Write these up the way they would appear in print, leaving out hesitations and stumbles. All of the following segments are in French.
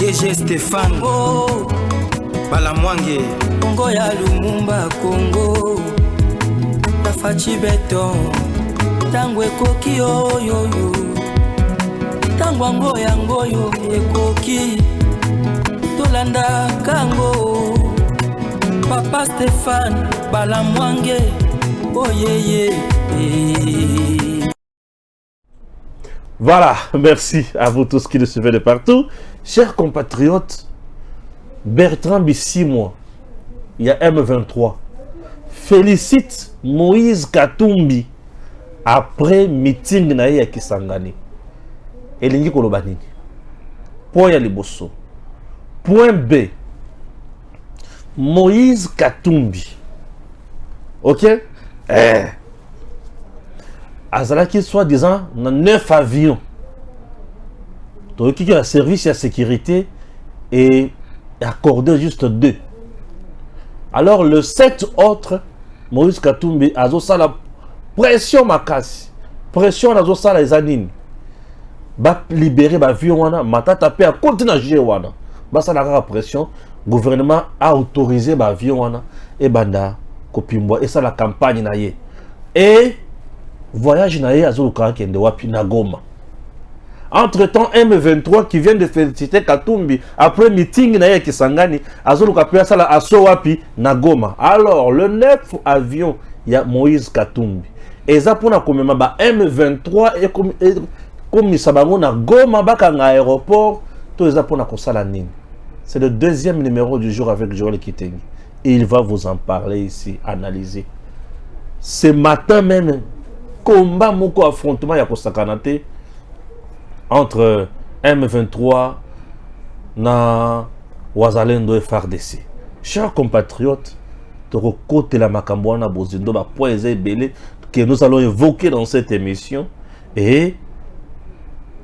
DG Stéphane oh. Balamwange Congo ya Lumumba Congo Fachi beton Tangwe koki oyoyo Tangwango yango yo ekoki Tolanda kango Papa Stéphane Balamwange oh yeah. Voilà, merci à vous tous qui nous suivez de partout. Chers compatriotes, Bertrand Bisimwa, il y a M23, félicite Moïse Katumbi après meeting na ya Kisangani. Elingi kolobani. Point ya liboso. Point B. Moïse Katumbi. OK? Azalaki soi-disant 9 avions. Donc il y a un service à sécurité et accordé juste 2. Alors le 7 autres, Moïse Katumbi a la pression makasi. Pression a les anines. Ba libérer ba avion wana, matata pe a continuer à jouer wana. Ba ça la pression, gouvernement a autorisé ba avion wana et banda kopimbwa et ça la campagne na ye. Et voyage naïe à Zoluka Kende Wapi Nagoma. Entre-temps, M23 qui vient de féliciter Katumbi après meeting naïe Kisangani à Zoluka Piasala à Sowapi Nagoma. Alors, le 9 avion, il y a Moïse Katumbi. Et ça pour comme M23 et comme Sabango Nagoma Bakanga aéroport, tout ça pour la nine. C'est le deuxième numéro du jour avec Joël Kitengi. Et il va vous en parler ici, analyser. Ce matin même, combat moko affrontement ya kosakanate entre M23 na Wazalendo et FARDC. Chers compatriotes, de côté la Makambouana Bozindo ba poésie belé que nous allons évoquer dans cette émission et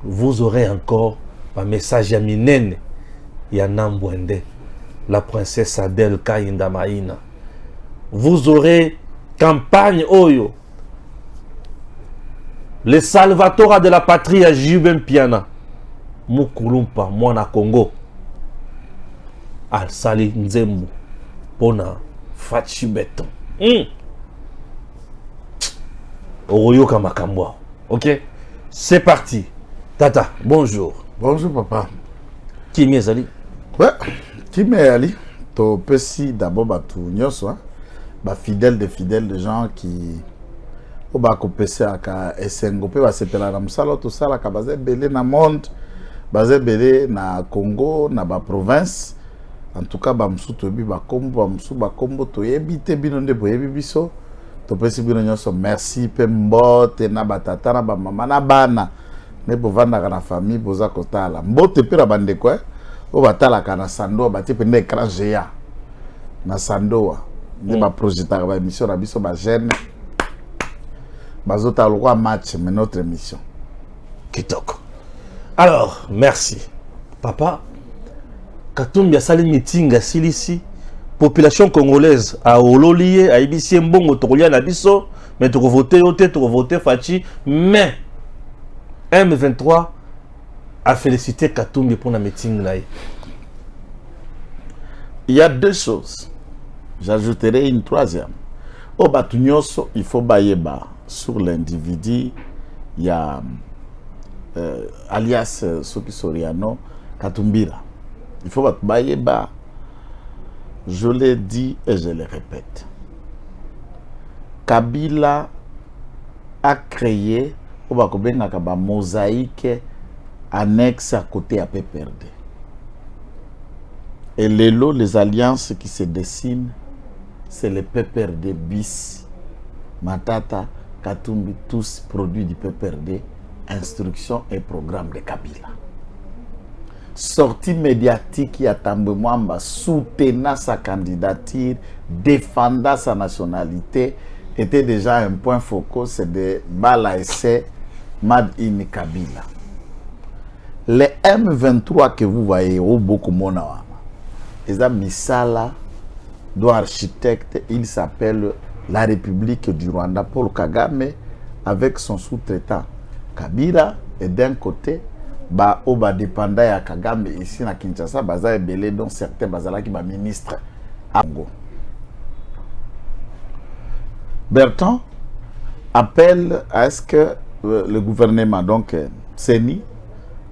vous aurez encore un message à Minene ya Nambwende, la princesse Adèle Kainda Maïna. Vous aurez campagne Oyo. Le Salvatore de la patrie à Juben Piana. Mukulumpa, Mwana Congo. Al Sali Nzembu. Pona Fachi Beton. Oroyoka Makambwa. Ok? C'est parti. Tata, bonjour. Bonjour papa. Qui m'est Ali? Ouais, qui m'est Ali? To pesi d'abord batu nyoso. Ba fidèle de gens qui oba ko pesi aka esengo pe ba sepela na musala to sala ka baze belé na monde, baze belé na Congo, na ba province. En tout cas ba msuto bi ba kombo to yebite bino nde boyebi biso. To pesi bino nyoso merci pe mbote na batata na ba mama na bana. Ne bovanda na famille boza kotala. Mbote pe na bande quoi? O batala kana sando ba te pe na écran géant. Na sandoa. Ne ba projetar ba émission na biso ba jeune. Bazota le match, mais notre émission. Kitoko. Alors, merci. Papa, Katumbi a sali meeting à Silisi, population congolaise à Ololié, à Ibisi Mbongo, Torolia Nabiso, mais tu voter Fachi, mais M23 a félicité Katumbi pour la meeting là. Il y a deux choses. J'ajouterai une troisième. Au Batunyoso, il faut bailler sur l'individu. Il y a alias Soki Soriano Katumbira. Il faut bailler bas. Je l'ai dit et je le répète. Kabila a créé une mosaïque annexe à côté à PPRD. Et les alliances qui se dessinent, c'est le PPRD bis, Matata, Katumbi, tous produits du PPRD, instruction et programme de Kabila. Sortie médiatique qui a Tambemwamba soutenant sa candidature, défendant sa nationalité, était déjà un point focal, c'est de Bala essai Mad in Kabila. Les M23 que vous voyez au beaucoup Monawama, ils ont mis ça là, dont architecte, il s'appelle la République du Rwanda, Paul Kagame, avec son sous-traitant Kabila, et d'un côté, ba o ba dépendant ya Kagame ici na Kinshasa baza ebele dont certains bazala qui ba ministre Ango. Bertrand appelle à ce que le gouvernement donc Seni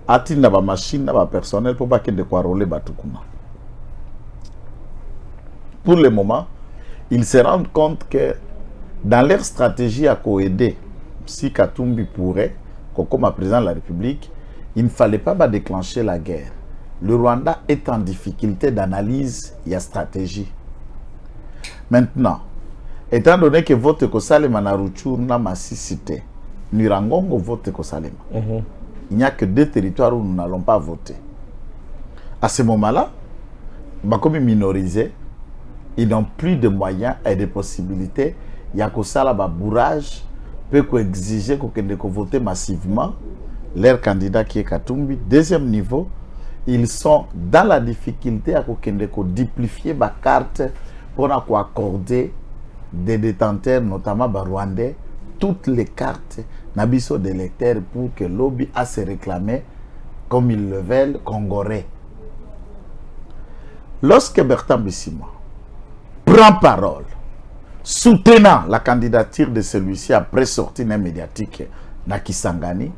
a-t-il na ba machine na ba personnel pour pas que de quoi rouler batukuma. Pour le moment, ils se rendent compte que dans leur stratégie à coaider, si Katumbi pourrait, comme président de la République, il ne fallait pas déclencher la guerre. Le Rwanda est en difficulté d'analyse et de stratégie. Maintenant, étant donné que vote Kosalema na Rutshuru na Masisite, Nirangongo vote Kosalema. Il n'y a que 2 territoires où nous n'allons pas voter. À ce moment-là, comme minorisés, ils n'ont plus de moyens et de possibilités. Il y a que ça là, bourrage peut exiger qu'on vote massivement leur candidat qui est Katumbi. Deuxième niveau, ils sont dans la difficulté à duplifier la carte pour accorder des détenteurs, notamment rwandais, toutes les cartes n'abisso d'électeurs pour que lobby a se réclamer comme ils le veulent congolais. Lorsque Bertrand Bisimwa prend parole, soutenant la candidature de celui-ci après sortie médiatique na Kisangani,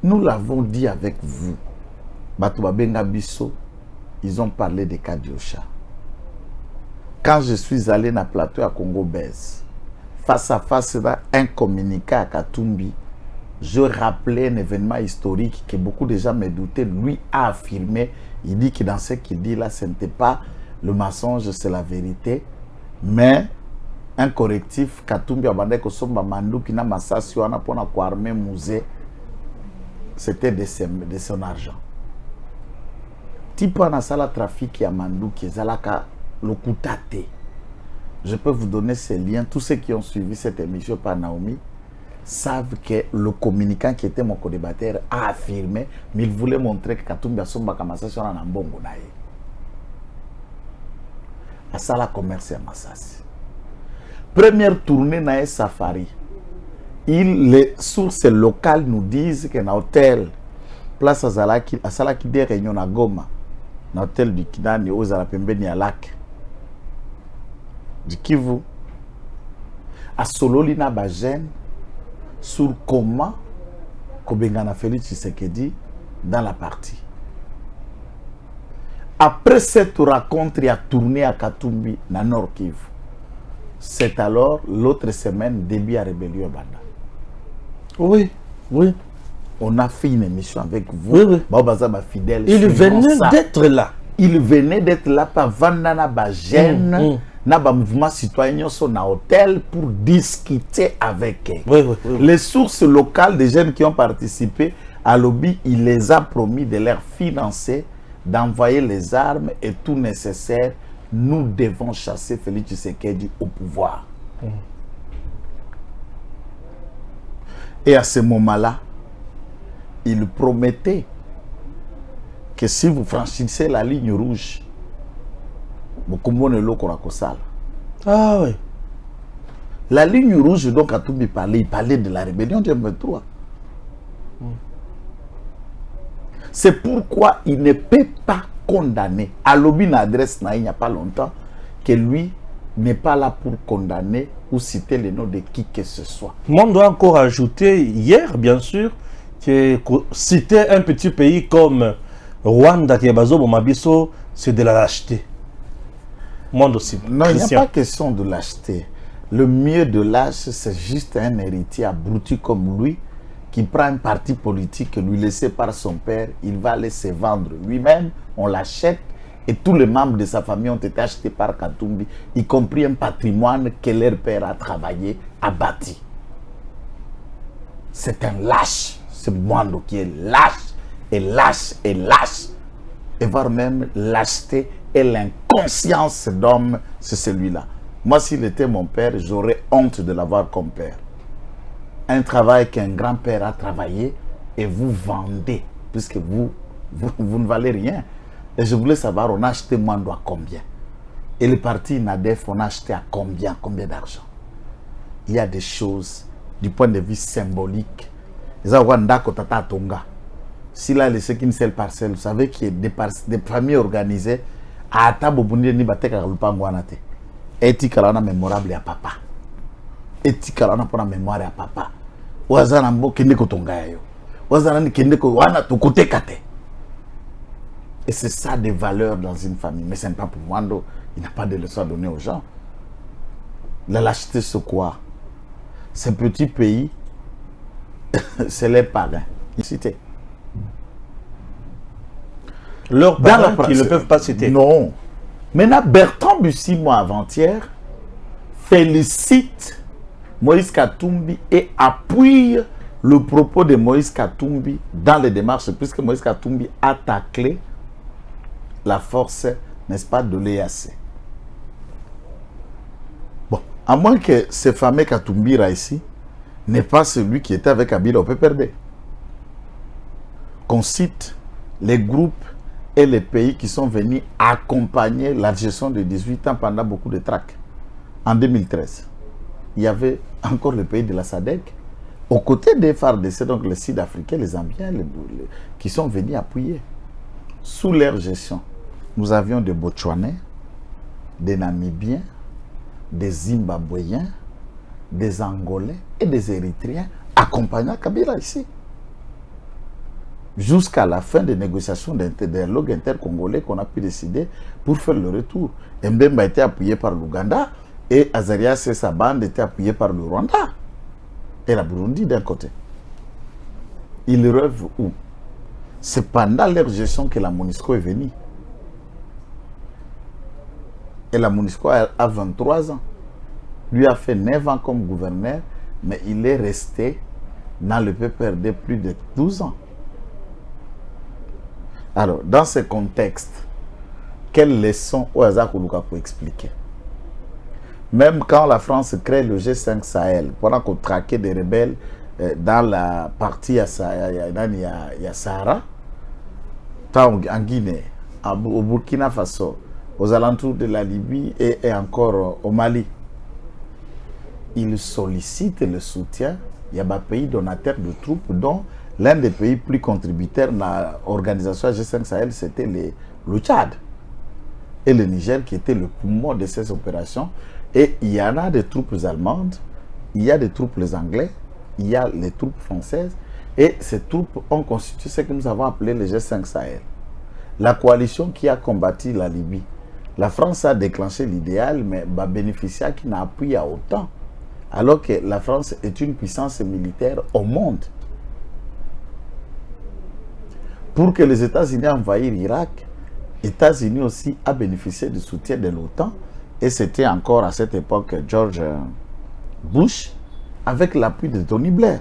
nous l'avons dit avec vous. Batouba Benga Bisso, ils ont parlé des Kadiosha. Quand je suis allé dans le plateau à Congo-Bèze, face à face là, un communiqué à Katumbi, je rappelais un événement historique que beaucoup de gens me doutaient. Lui a affirmé, il dit que dans ce qu'il dit là, ce n'était pas le mensonge, c'est la vérité. Mais un correctif, Katumbi a bandé que son mandou qui n'a massasio ana pona ko armé musée, c'était de son argent. Tipo na sala trafic ya mandou qui zalaka le kutate. Je peux vous donner ces liens. Tous ceux qui ont suivi cette émission par Naomi savent que le communicant qui était mon co-débatteur a affirmé, mais il voulait montrer que Katumbi a son massasio na mbongo na ye. À ça la commerce à Massassi. Première tournée dans un safari. Les sources locales nous disent que dans l'hôtel, place à Salaki des réunions à Goma, dans l'hôtel du Kinani, aux Alapembeni à Lac, du Kivu, à Sololina Bajen, sur comment Kobengana Félix Tshisekedi dans la partie. Après cette rencontre, il a tourné à Katumbi, dans Nord Kivu. C'est alors l'autre semaine, début à rébellion Banda. Oui, oui. On a fait une émission avec vous. Oui, oui. Fidèle, il venait d'être là. Il venait d'être là par Vandana Bajen, na mouvement citoyen sur un hôtel pour discuter avec eux. Oui, oui, oui. Les sources locales des jeunes qui ont participé à lobby, il les a promis de leur financer, d'envoyer les armes et tout nécessaire. Nous devons chasser Félix Tshisekedi au pouvoir. Et à ce moment-là, il promettait que si vous franchissez la ligne rouge, vous comprenez l'eau qu'on a ça. Ah oui. La ligne rouge dont Katumbi parlait, il parlait de la rébellion du M23. C'est pourquoi il ne peut pas condamner. À l'obin adresse, il n'y a pas longtemps, que lui n'est pas là pour condamner ou citer le nom de qui que ce soit. Moi, on doit encore ajouter, hier, bien sûr, que citer un petit pays comme Rwanda, qui est basé au Mabiso, c'est de la lâcheté. Monde aussi. Non, il n'y a pas question de lâcheté. Le mieux de lâche, c'est juste un héritier abruti comme lui, qui prend un parti politique lui laissé par son père, il va aller se vendre lui-même, on l'achète, et tous les membres de sa famille ont été achetés par Katumbi, y compris un patrimoine que leur père a travaillé, a bâti. C'est un lâche, ce monde qui est lâche, et lâche, et lâche, et voire même lâcheté et l'inconscience d'homme, c'est celui-là. Moi, s'il était mon père, j'aurais honte de l'avoir comme père. Un travail qu'un grand-père a travaillé et vous vendez, puisque vous ne valez rien. Et je voulais savoir, on a acheté Mwando à combien? Et le parti NADEF, on a acheté à combien? Combien d'argent? Il y a des choses, du point de vue symbolique, Ils ont ndako tata tonga. S'il a laissé qu'une seule parcelle, vous savez qu'il y a des familles organisées à Atabobundi ni bateka lupango anate. Éthique là on a mémorable à papa. Éthique là on a pour la mémoire à papa. Wazana mbo kende ko tonga yo. Wazana ni kende ko wana to côté kate. Et c'est ça des valeurs dans une famille. Mais ce n'est pas pour moi, il n'y a pas de leçon à donner aux gens. La lâcheté, c'est quoi? Ces petits pays, c'est les parrains. Cité. Leurs parrains qui ne peuvent pas citer. Non. Maintenant, Bertrand Bussy, moi, avant-hier, félicite Moïse Katumbi et appuie le propos de Moïse Katumbi dans les démarches, puisque Moïse Katumbi a taclé la force, n'est-ce pas, de l'EAC. Bon, à moins que ce fameux Katumbira ici n'est pas celui qui était avec Kabila au PPRD. Qu'on cite les groupes et les pays qui sont venus accompagner la gestion de 18 ans pendant beaucoup de traques. En 2013, il y avait encore le pays de la SADC, aux côtés des FARDC, donc les Sud-Africains, les Zambiens, qui sont venus appuyer. Sous leur gestion, nous avions des Botswanais, des Namibiens, des Zimbabwéens, des Angolais et des Érythréens accompagnant Kabila ici. Jusqu'à la fin des négociations d'un dialogue intercongolais qu'on a pu décider pour faire le retour. Mbemba a été appuyé par l'Ouganda et Azarias et sa bande étaient appuyés par le Rwanda et la Burundi d'un côté. Ils rêvent où? C'est pendant leur gestion que la MONUSCO est venue. Et la MONUSCO a 23 ans. Lui a fait 9 ans comme gouverneur, mais il est resté dans le PPRD plus de 12 ans. Alors, dans ce contexte, quelles leçons Ouaza Koulouka peut expliquer? Même quand la France crée le G5 Sahel, pendant qu'on traquait des rebelles dans la partie à Sahara, en Guinée, au Burkina Faso, aux alentours de la Libye et encore au Mali, ils sollicitent le soutien. Il y a des pays donateurs de troupes, dont l'un des pays plus contributeurs dans l'organisation G5 Sahel, c'était le Tchad. Et le Niger qui était le poumon de ces opérations. Et il y en a des troupes allemandes, il y a des troupes anglais, il y a les troupes françaises. Et ces troupes ont constitué ce que nous avons appelé le G5 Sahel. La coalition qui a combattu la Libye. La France a déclenché l'idéal, mais bénéficiaire qui n'a appuyé à autant. Alors que la France est une puissance militaire au monde. Pour que les États-Unis envahissent l'Irak, les États-Unis aussi a bénéficié du soutien de l'OTAN. Et c'était encore à cette époque George Bush, avec l'appui de Tony Blair.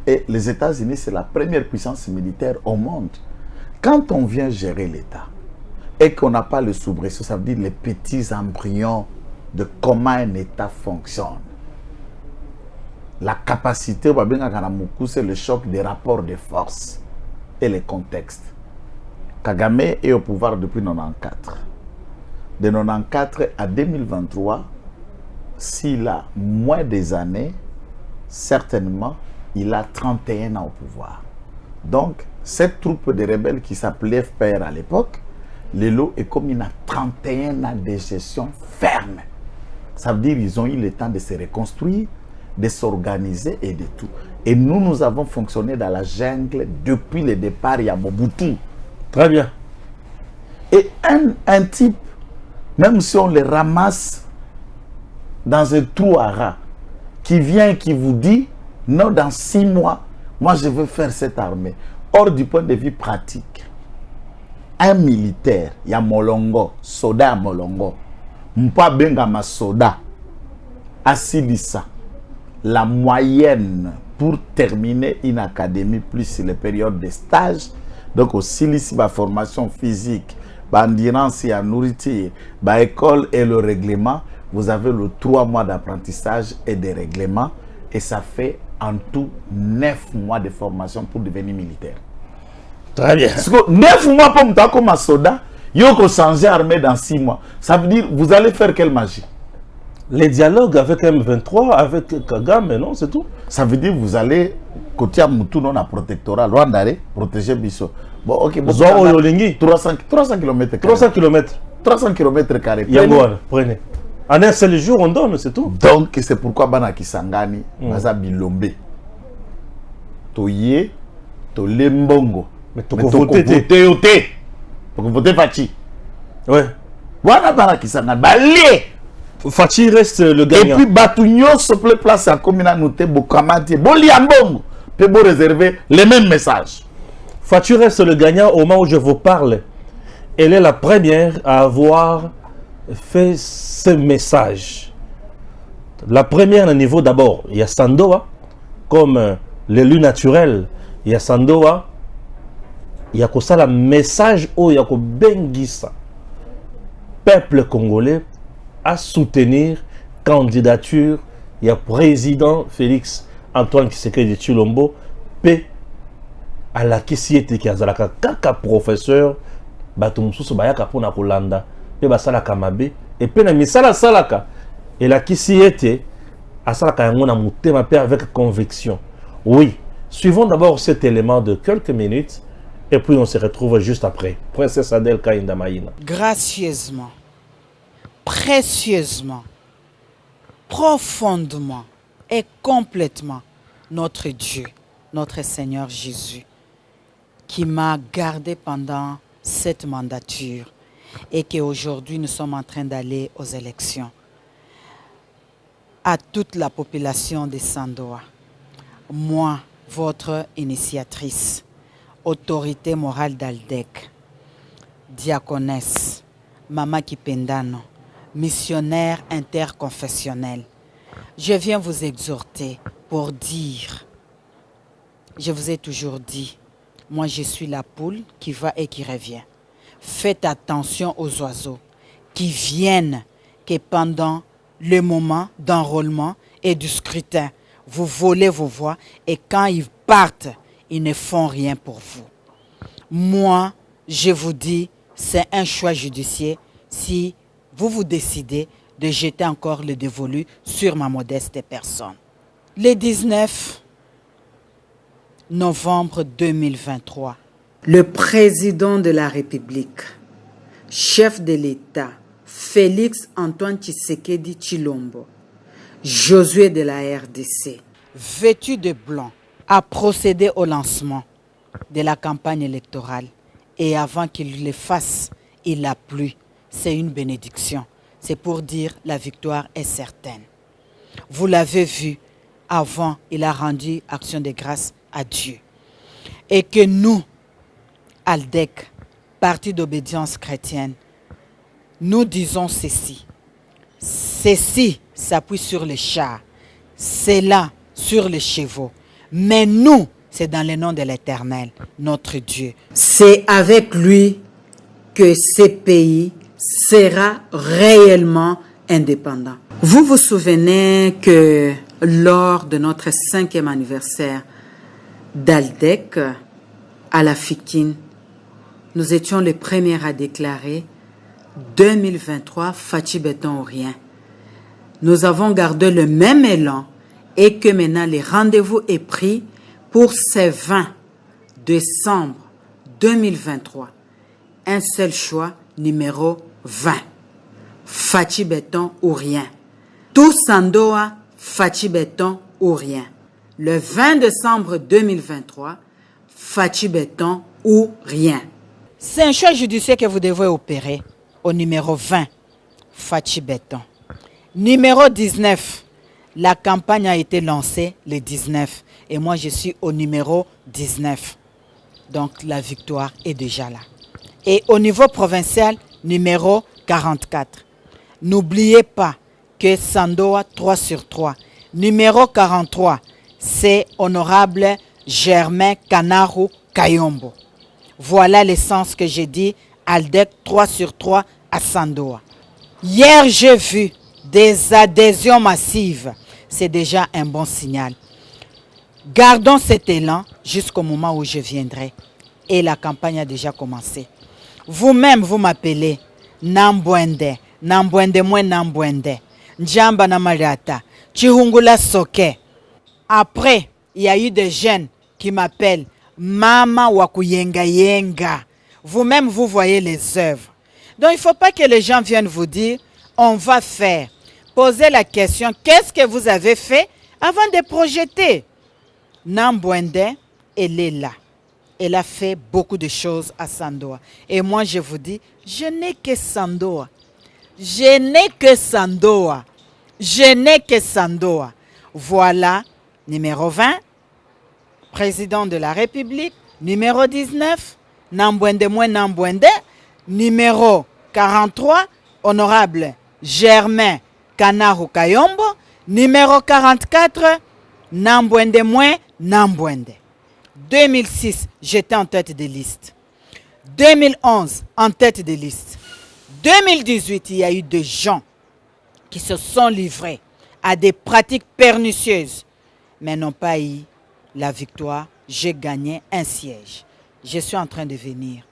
Et les États-Unis, c'est la première puissance militaire au monde. Quand on vient gérer l'État, et qu'on n'a pas le soubresaut, ça veut dire les petits embryons de comment un État fonctionne. La capacité, c'est le choc des rapports de force et les contextes. Kagame est au pouvoir depuis 1994. De 1994 à 2023, s'il a moins des années, certainement, il a 31 ans au pouvoir. Donc, cette troupe de rebelles qui s'appelait FPR à l'époque, Lelo est comme il a 31 ans de gestion ferme. Ça veut dire qu'ils ont eu le temps de se reconstruire, de s'organiser et de tout. Et nous, nous avons fonctionné dans la jungle depuis le départ, il y a Mobutu. Très bien. Et un type, même si on le ramasse dans un trou à rats, qui vient et qui vous dit, non, dans 6 mois, moi je veux faire cette armée. Or, du point de vue pratique, un militaire, il y a Molongo, soda à Molongo, Mpa Bengama soda, à Silissa, la moyenne pour terminer une académie plus les périodes de stage, donc au Silissa, la formation physique, l'endurance et la nourriture, l'école et le règlement, vous avez le 3 mois d'apprentissage et de règlement, et ça fait en tout 9 mois de formation pour devenir militaire. Très bien. 9 mois pour me comme un soldat, il faut changer armée dans 6 mois. Ça veut dire, vous allez faire quelle magie? Les dialogues avec M23, avec Kagame, non, c'est tout. Ça veut dire, vous allez kotia mutu non na protectorat Rwanda protéger biso. Bon OK, bon. Zo oyolingi 300 km. 300 km. 300 km carrés. Prenez. En un seul jour, on donne, c'est tout. Donc, c'est pourquoi Bana Kisangani, Baza Bilombe. Toye, to lembongo. Mais to voter. To voter Fachi. Ouais. Voilà Bana Kisangani. Balé. Fachi reste le gagnant. Et puis, Batugno se plaît place à Komina Noté, Bokamati, Boliambongo. Peut vous réserver les mêmes messages. Fachi reste le gagnant au moment où je vous parle. Elle est la première à avoir fait ce message. La première au niveau d'abord, il y a Sandoa, comme l'élu naturel, il y a Sandoa, il y a ça le message où il y a Bengissa, peuple congolais, à soutenir candidature, il y a président Félix Antoine Tshisekedi Tshilombo, P à la Kisiete qui a kaka professeur, Batumsusu Bayaka Pona Kolanda. Et basalaka mabe et puis na misala salaka et la kisi était à salaka yangona mutema pe avec conviction. Oui, suivons d'abord cet élément de quelques minutes et puis on se retrouve juste après. Princesse Adèle Kainda Maïna. Gracieusement, précieusement, profondément et complètement notre Dieu, notre Seigneur Jésus, qui m'a gardé pendant cette mandature et qu'aujourd'hui nous sommes en train d'aller aux élections. À toute la population de Sandoa, moi, votre initiatrice, autorité morale d'Aldec, diaconesse, Mama Kipendano, missionnaire interconfessionnel, je viens vous exhorter pour dire, je vous ai toujours dit, moi je suis la poule qui va et qui revient. Faites attention aux oiseaux qui viennent que pendant le moment d'enrôlement et du scrutin, vous volez vos voix et quand ils partent, ils ne font rien pour vous. Moi, je vous dis, c'est un choix judiciaire si vous vous décidez de jeter encore le dévolu sur ma modeste personne. Le 19 novembre 2023, le président de la République, chef de l'État, Félix Antoine Tshisekedi Tshilombo, Josué de la RDC, vêtu de blanc, a procédé au lancement de la campagne électorale. Et avant qu'il le fasse, il a plu. C'est une bénédiction. C'est pour dire la victoire est certaine. Vous l'avez vu, avant, il a rendu action de grâce à Dieu. Et que nous, Aldec, Parti d'obédience chrétienne, nous disons ceci. Ceci s'appuie sur les chars, cela sur les chevaux. Mais nous, c'est dans le nom de l'Éternel, notre Dieu. C'est avec lui que ce pays sera réellement indépendant. Vous vous souvenez que lors de notre 5e anniversaire d'Aldec à la Fikine, nous étions les premiers à déclarer 2023 Fachi Béton ou rien. Nous avons gardé le même élan et que maintenant le rendez-vous est pris pour ce 20 décembre 2023. Un seul choix, numéro 20. Fachi Béton ou rien. Tout Sandoa, Fachi Béton ou rien. Le 20 décembre 2023, Fachi Béton ou rien. C'est un choix judiciaire que vous devez opérer au numéro 20, Fachi Béton. Numéro 19, la campagne a été lancée le 19 et moi je suis au numéro 19. Donc la victoire est déjà là. Et au niveau provincial, numéro 44. N'oubliez pas que Sandoa 3 sur 3. Numéro 43, c'est honorable Germain Kanaru Kayombo. Voilà le sens que j'ai dit, Aldec 3 sur 3 à Sandoa. Hier, j'ai vu des adhésions massives. C'est déjà un bon signal. Gardons cet élan jusqu'au moment où je viendrai. Et la campagne a déjà commencé. Vous-même, vous m'appelez Nambwende. Nambwende mwen Nambwende. Njamba na Mariata. Chihungula Soke. Après il y a eu des jeunes qui m'appellent Mama Wakuyenga Yenga. Vous-même, vous voyez les œuvres. Donc, il ne faut pas que les gens viennent vous dire, on va faire. Posez la question, qu'est-ce que vous avez fait avant de projeter? Nambwende, elle est là. Elle a fait beaucoup de choses à Sandoa. Et moi, je vous dis, je n'ai que Sandoa. Je n'ai que Sandoa. Je n'ai que Sandoa. Voilà, numéro 20, président de la République. Numéro 19, Nambwende Moué Nambwende. Numéro 43, honorable Germain Kanaru Kayombo. Numéro 44, Nambwende Moué Nambwende. 2006, j'étais en tête de liste. 2011, en tête de liste. 2018, il y a eu des gens qui se sont livrés à des pratiques pernicieuses, mais n'ont pas eu la victoire. J'ai gagné un siège. Je suis en train de venir.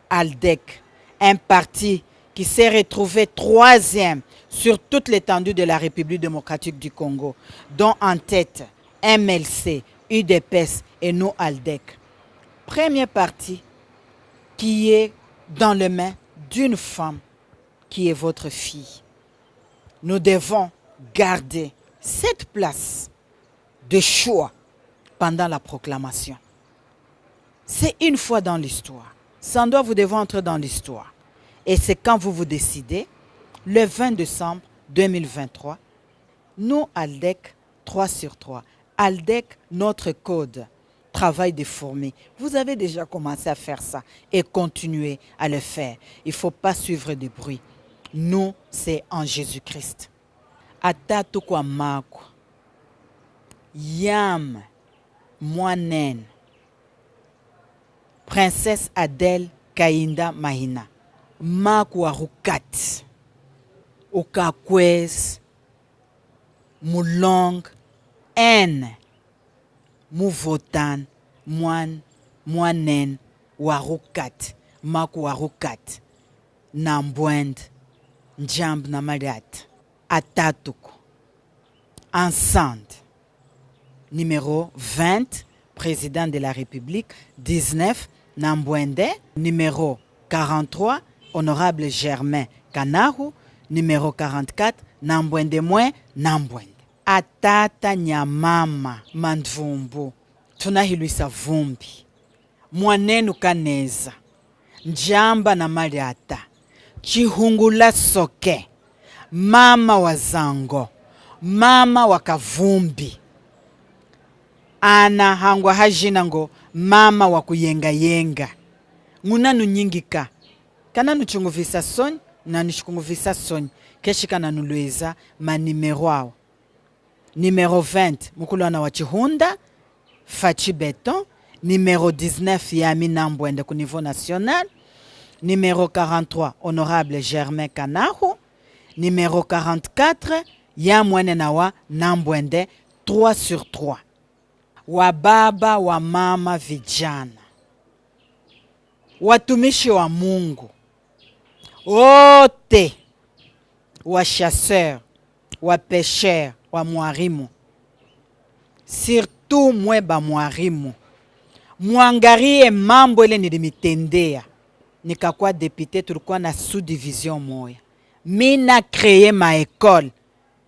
ALDEC, un parti qui s'est retrouvé 3e sur toute l'étendue de la République démocratique du Congo, dont en tête MLC, UDPS et nous ALDEC. Premier parti qui est dans les mains d'une femme qui est votre fille. Nous devons garder cette place de choix pendant la proclamation. C'est une fois dans l'histoire. Sans doute, vous devez entrer dans l'histoire. Et c'est quand vous vous décidez, le 20 décembre 2023, nous, ALDEC, 3 sur 3. ALDEC, notre code, travail des fourmis. Vous avez déjà commencé à faire ça et continuez à le faire. Il ne faut pas suivre des bruits. Nous, c'est en Jésus-Christ. Atatu kwa mako. Yam, moinen. Princesse Adèle Kainda Mahina. Mako Arukat. Okakwez. Moulong. En. Mouvotan. Moinen. Warukat. Mako Warukat. Nambwend. Njamb na Mariat. Atatuko. Ensemble. Numéro 20, président de la République. 19, Nambwende. Numéro 43, honorable Germain Kanaru. Numéro 44, Nambwende Moué Nambwende. Atata nyamama mandvumbu. Tunahilwisa vumbi. Mwanenu kaneza. Njamba na Mariata. Chihungula soke. Mama wa zango. Mama wa kavumbi. Ana hangwa hajina ngo mama wa kuyenga yenga. Nguna nunyingika. Kana nuchunguvisa soni, na nishkunguvisa soni. Keshika na nulueza ma numero wao. Numéro 20, Mukulwana wa Chihunda, Fachi Beton. Numéro 19, Yami Nambwende au niveau national. Numéro 43, honorable Germain Kanaru. Numéro 44, Yamwene Nawa Nambwende, 3 sur 3. Wa baba wa mama vijana. Watumishi wa Mungu. Wote. Wa chasseur, wa pêcheur, wa mwarimu. Surtout mweba mwarimu. Mwangarie mambo ile nilimitendea. Nikakuwa député tulikuwa na sous-division moya. Mina créé ma école.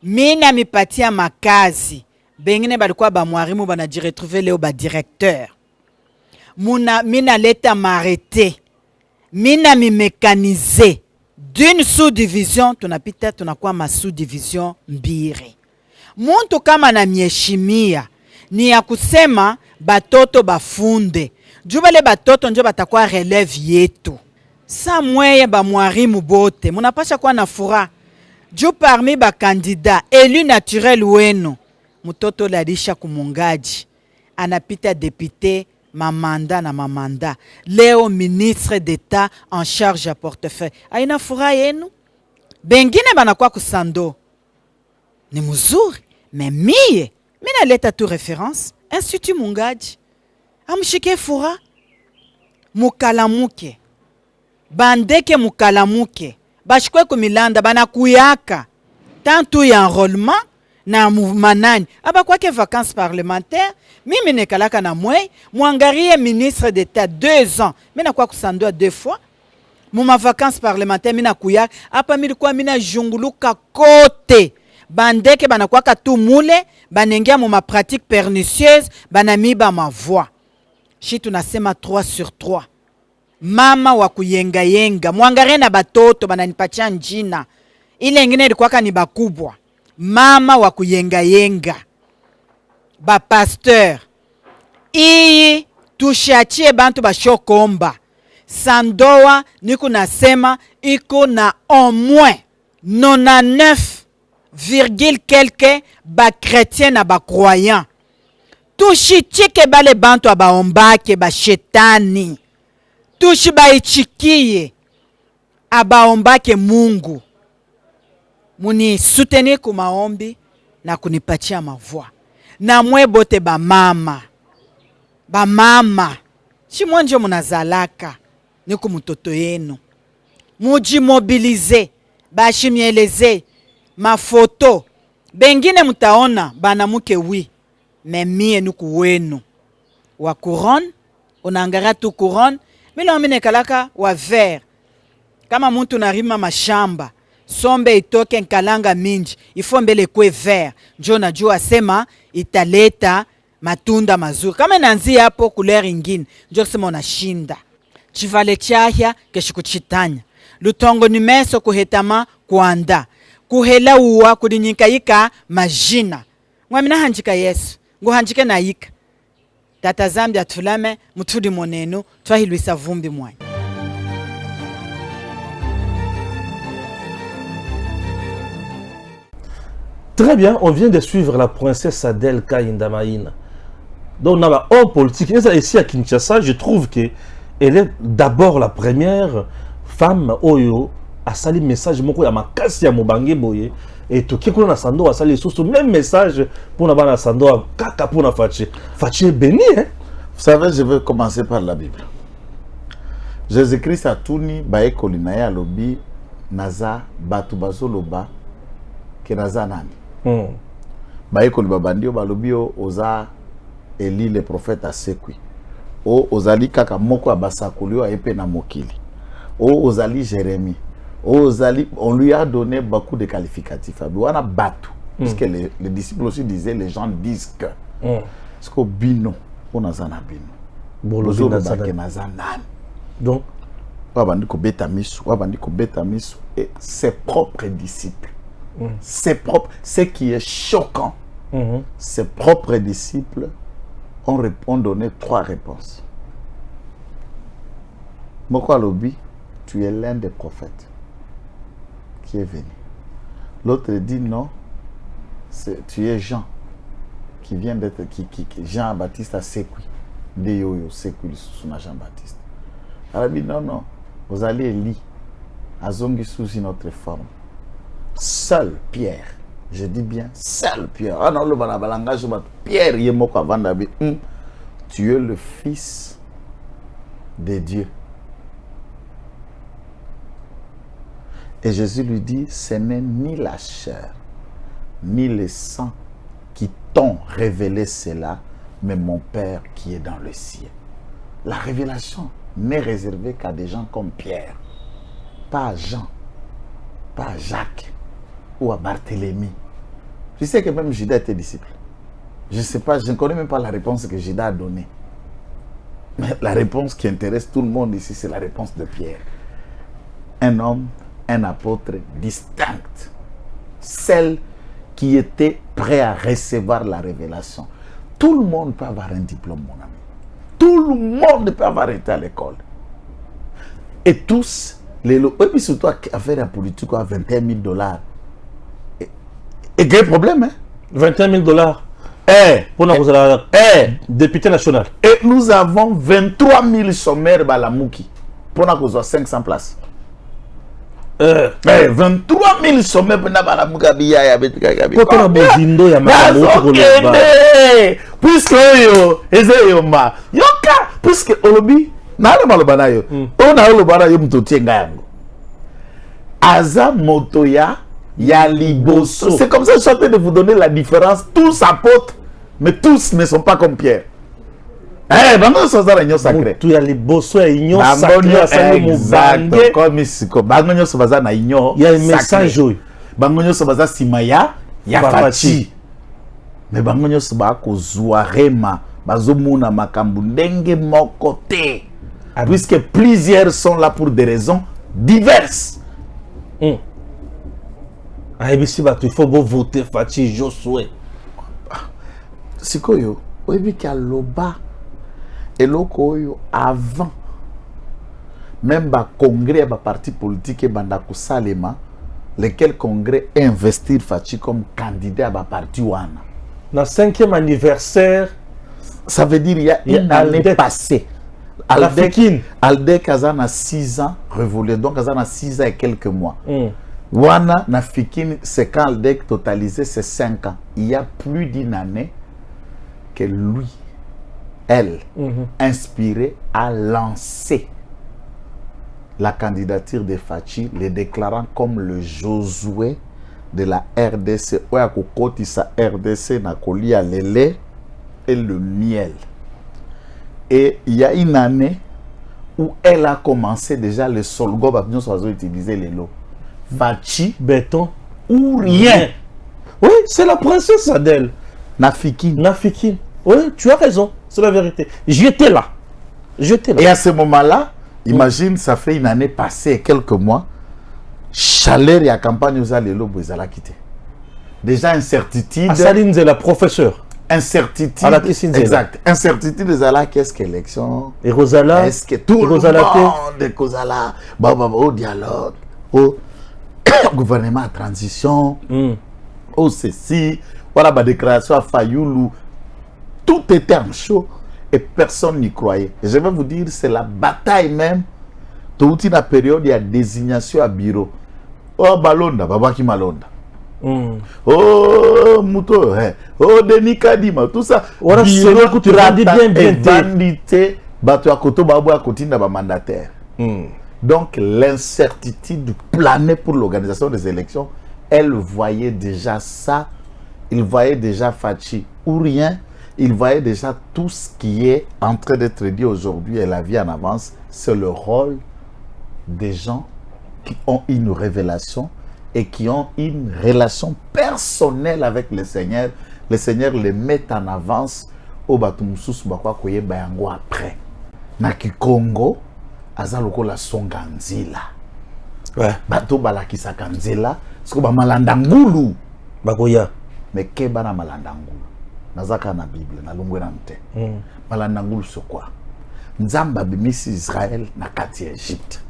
Mina mipatia makazi. Bengine balikuwa ba mwarimu bana retrouver leo ba directeur. Mina leta m'arrêter. Mina mi mécaniser. D'une sous-division tunapita tunakuwa ma sous-division mbiri. Muntu kama na mieshimia ni ya kusema batoto bafunde. Jubale batoto njo batakuwa relève yetu. Sa mweye ba mwarimu bote. Munapasha kuwa na fura. Ju parmi ba candidat élu naturel wenu. Mutoto larisha kumungaji. Anapita député mamanda na mamanda. Leo ministre d'État en charge à portefeuille. Aina fura yenu. Bengine banakuwa kusando. Ni muzuri. Mais mie. Mina leta tu référence. Institut Mungaji. Amshike fura. Mukalamuke. Bandeke mukalamuke. Bashkwe kumilanda banakuyaka. Tantu ya enrôlement. na manani aba kwake vacances parlementaires mimi nekalaka na mwei mwangarie ministre d'état 2 ans mina kwa kusandwa 2 fois muma vacances parlementaires mina kuya apa milikuwa mina junguluka kote bandeke banakwaka tu mule banengia muma pratique pernicieuse banamiba ma voix shi tunasema 3 sur 3 mama wa kuyenga yenga mwangarie na batoto bananipatia njina ile ingine ilikuwa ni bakubwa mama wa kuyenga yenga ba pasteur iyi tushachie bantu bashokomba sandoa niku nasema iko na au moins 99 virgule quelque ba chrétien na ba croyant tushichike bale bantu abaombake ba shetani tushibaichikie abaombake Mungu muni soutenir ku maombi na kunipatia mavua na mwebote ba mama chimwanjo munazalaka niku mtoto yenu muji mobilize bashimieleze mafoto bengine mutaona banamuke wi memie nuku wenu wa couronne unangara tu couronne milo amine kalaka wa vert kama muntu narima mashamba sombe itoke nkalanga minji ifo mbele kwe vert njo najua sema italeta matunda mazuri kama nanzi hapo couleur ingine njo sema unashinda chivale chahya keshikuchitanya lutongo nimeso kuhetama kuanda kuhela uwa kudinyikayika majina mwamina hanjika Yesu nguhanjike na yika tata zambi atulame mutudi monenu twahilwisa vumbi mwanya. Très bien, on vient de suivre la princesse Adèle Kaindamaïna. Donc, on a un homme politique. Et ici à Kinshasa, je trouve qu'elle est d'abord la première femme oyo a sali message moko ya makasi ya mobange boye et to kiko na sando a sali sous même message pour na bana sando kaka pour na Fachi. Fachi est béni hein. Vous savez, je vais commencer par la Bible. Jésus-Christ a tourné bae kolinaye alobi naza batu bazoloba ke naza nani. Bae koliba bandio balobio oza Eli le prophète a sekwi. O ozali kaka moko abasakulio aepe na mokili. O ozali Jérémie. O ozali, on lui a donné beaucoup de qualificatifs. On a battu. Parce que les disciples aussi disaient, les gens disent que. Parce que bino, on a zana bino. Bolozo bake na zanan. Donc, wabandiko beta misu et ses propres disciples. Ses propres, ce qui est choquant. Ses propres disciples ont donné 3 réponses. Moko alobi, tu es l'un des prophètes qui est venu. L'autre dit non, tu es Jean qui vient d'être Jean-Baptiste à Sekui. Deyoyo Sekui sous Jean-Baptiste. Alors il dit non, vous allez Élie, azongi sous une autre forme. Seul Pierre, je dis bien seul Pierre. Ah non, le balangage Pierre yemoko avandabi. Tu es le fils de Dieu. Et Jésus lui dit, ce n'est ni la chair, ni le sang qui t'ont révélé cela, mais mon Père qui est dans le ciel. La révélation n'est réservée qu'à des gens comme Pierre, pas à Jean, pas à Jacques ou à Barthélemy. Je sais que même Judas était disciple. Je ne sais pas, je ne connais même pas la réponse que Judas a donnée. Mais la réponse qui intéresse tout le monde ici, c'est la réponse de Pierre. Un homme, un apôtre distinct. Celle qui était prêt à recevoir la révélation. Tout le monde peut avoir un diplôme, mon ami. Tout le monde peut avoir été à l'école. Et tous, et puis surtout à faire la politique à 21 000 $. Et quel problème, hein? 21 000 $. Pour nous, député national. Et nous avons 23 000 sommaires Balamouki. Pour nous, nous avons 500 places. 23 000 sommaires pour nous Balamouki. Puisque puisque Olobi, Aza Motoya Yaliboso. C'est comme ça que je suis en train de vous donner la différence. Tous apôtres, mais tous ne sont pas comme Pierre. Eh, bango so za réunion sacrée. Tu Yaliboso et union sacrée à sa exact. Comme ici, bango nyo so baza na union. Il y a un message. Bango nyo so baza simaya ya fachi. Mais bango nyo so ba ko zwa rema, bazomuna makambu ndenge moko te. Puisque plusieurs sont là pour des raisons diverses. Il faut voter Fachi Josué. Sikoyo, oyebi ki aloba eloko oyo avant même ba congrès ba parti politique banda kosalema lequel congrès investir Fachi comme candidat ba parti wana. Na 5e anniversaire, ça veut dire il y a une année passée. Aldec a 6 ans révolu, donc a 6 ans et quelques mois. Wana na Fikine, c'est quand Aldec totalisait ses 5 ans. Il y a plus d'une année que lui, elle, inspiré à lancer la candidature de Fachi, le déclarant comme le Josué de la RDC. Oya kokoti sa RDC na kolia le lait et le miel. Et il y a une année où elle a commencé déjà le solgo, nous avons utilisé les lots. Fachi, béton ou rien. Oui, c'est la princesse Adèle. Nafikine. Nafikine. Oui, tu as raison, c'est la vérité. J'étais là. Et à ce moment-là, imagine, ça fait une année passée, quelques mois, chaleur et la campagne aux allélos, ils allaient quitter. Déjà incertitude. Assaline, c'est la professeure. Incertitude. Exact. Incertitude des ala qu'est-ce qu'élection. Et Rosala. Est-ce que tout le monde de Kozala, au dialogue, au gouvernement à transition, au ceci, voilà ma déclaration à Fayoulou. Tout était en chaud et personne n'y croyait. Et je vais vous dire, c'est la bataille même. Toute une période, il y a désignation à bureau. Oh, Balonda, Babaki Malonda. Oh, Mouto, oh, Denis Kadima, tout ça. Voilà, c'est tu rendis bien bandité, Bato Akoto, Babou Akotina, mandataire. Donc, l'incertitude planait pour l'organisation des élections. Elle voyait déjà ça. Il voyait déjà Fachi ou rien. Il voyait déjà tout ce qui est en train d'être dit aujourd'hui et la vie en avance. C'est le rôle des gens qui ont une révélation et qui ont une relation personnelle avec le Seigneur. Le Seigneur les met en avance au Batumsus Bakwa Koye Bayango après. Naki Congo, Azaloko la Songanzila. Ouais. Bato Balakisa Kanzila, c'est comme Malandangulu. Bagoya. Mais Keba na Malandangulu. Nazaka na Bible, na lungwe na mte. Malandangulu c'est quoi? Nzamba bimisi Israël na kati Égypte.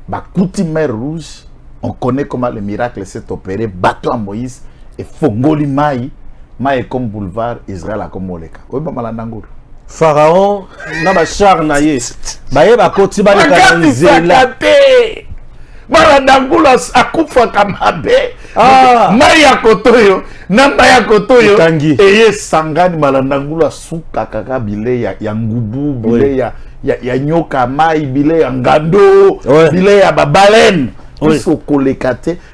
Bakuti mer rouge, on connaît comment le miracle s'est opéré. Bateau à Moïse et Fongoli Maï. Maï comme boulevard, Israël a comme Moleka. Oui, bah Malandangulu. Pharaon, na ba char na ye. Baye ba koti ba le kanzela. Malandangulu akufa kamabe. Maya kotoyo, namba ya kotoyo. Eye sangani Malandangulu asuka kaka bile ya ngubu, bile ya nyoka mai, bile ya ngando, bile ya babalen.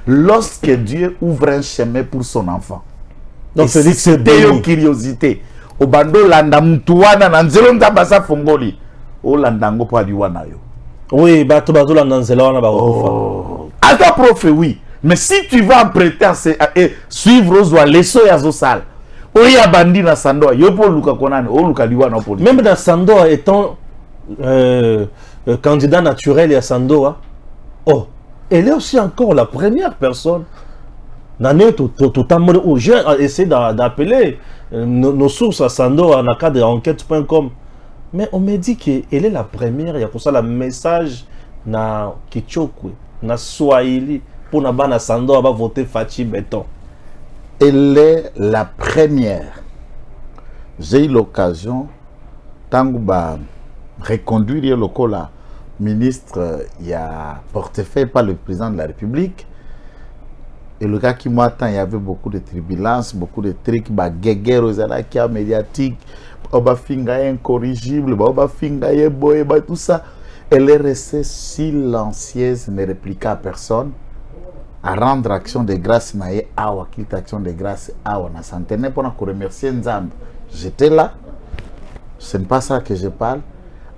Lorsque Dieu ouvre un chemin pour son enfant. Donc c'est une curiosité. Au bando landa mtuana na nzelo ndabasa fongoli. O landango pa diwana yo. Oui, bato landa nzelo wana ba kofa. À ta prof oui. Mais si tu vas emprunter et suivre Ozoa leso ya zosal. Oya bandi na Sandoa, yo po luka konane, o luka diwana po. Même dans Sandoa étant candidat naturel à Sandoa. Oh, elle est aussi encore la première personne. J'ai essayé d'appeler nos sources à Sandoa dans le cadre d'enquête.com. Mais on me dit qu'elle est la première. Il y a pour ça le message na Kichokwe, na Swahili. Pour na Sandoa va voter Fachi Béton. Elle est la première. J'ai eu l'occasion, Tangouba, reconduire le cola. Ministre, il y a portefeuille par le président de la République. Et le gars qui m'attend, il y avait beaucoup de turbulences, beaucoup de trucs, guéguerre aux alakia médiatiques, finga incorrigible, finga boy, tout ça. Elle est restée silencieuse, ne répliqua à personne. à rendre action de grâce naé awa quitte action de grâce awa na centenaire pour remercier Nzambe. J'étais là. Ce n'est pas ça que je parle.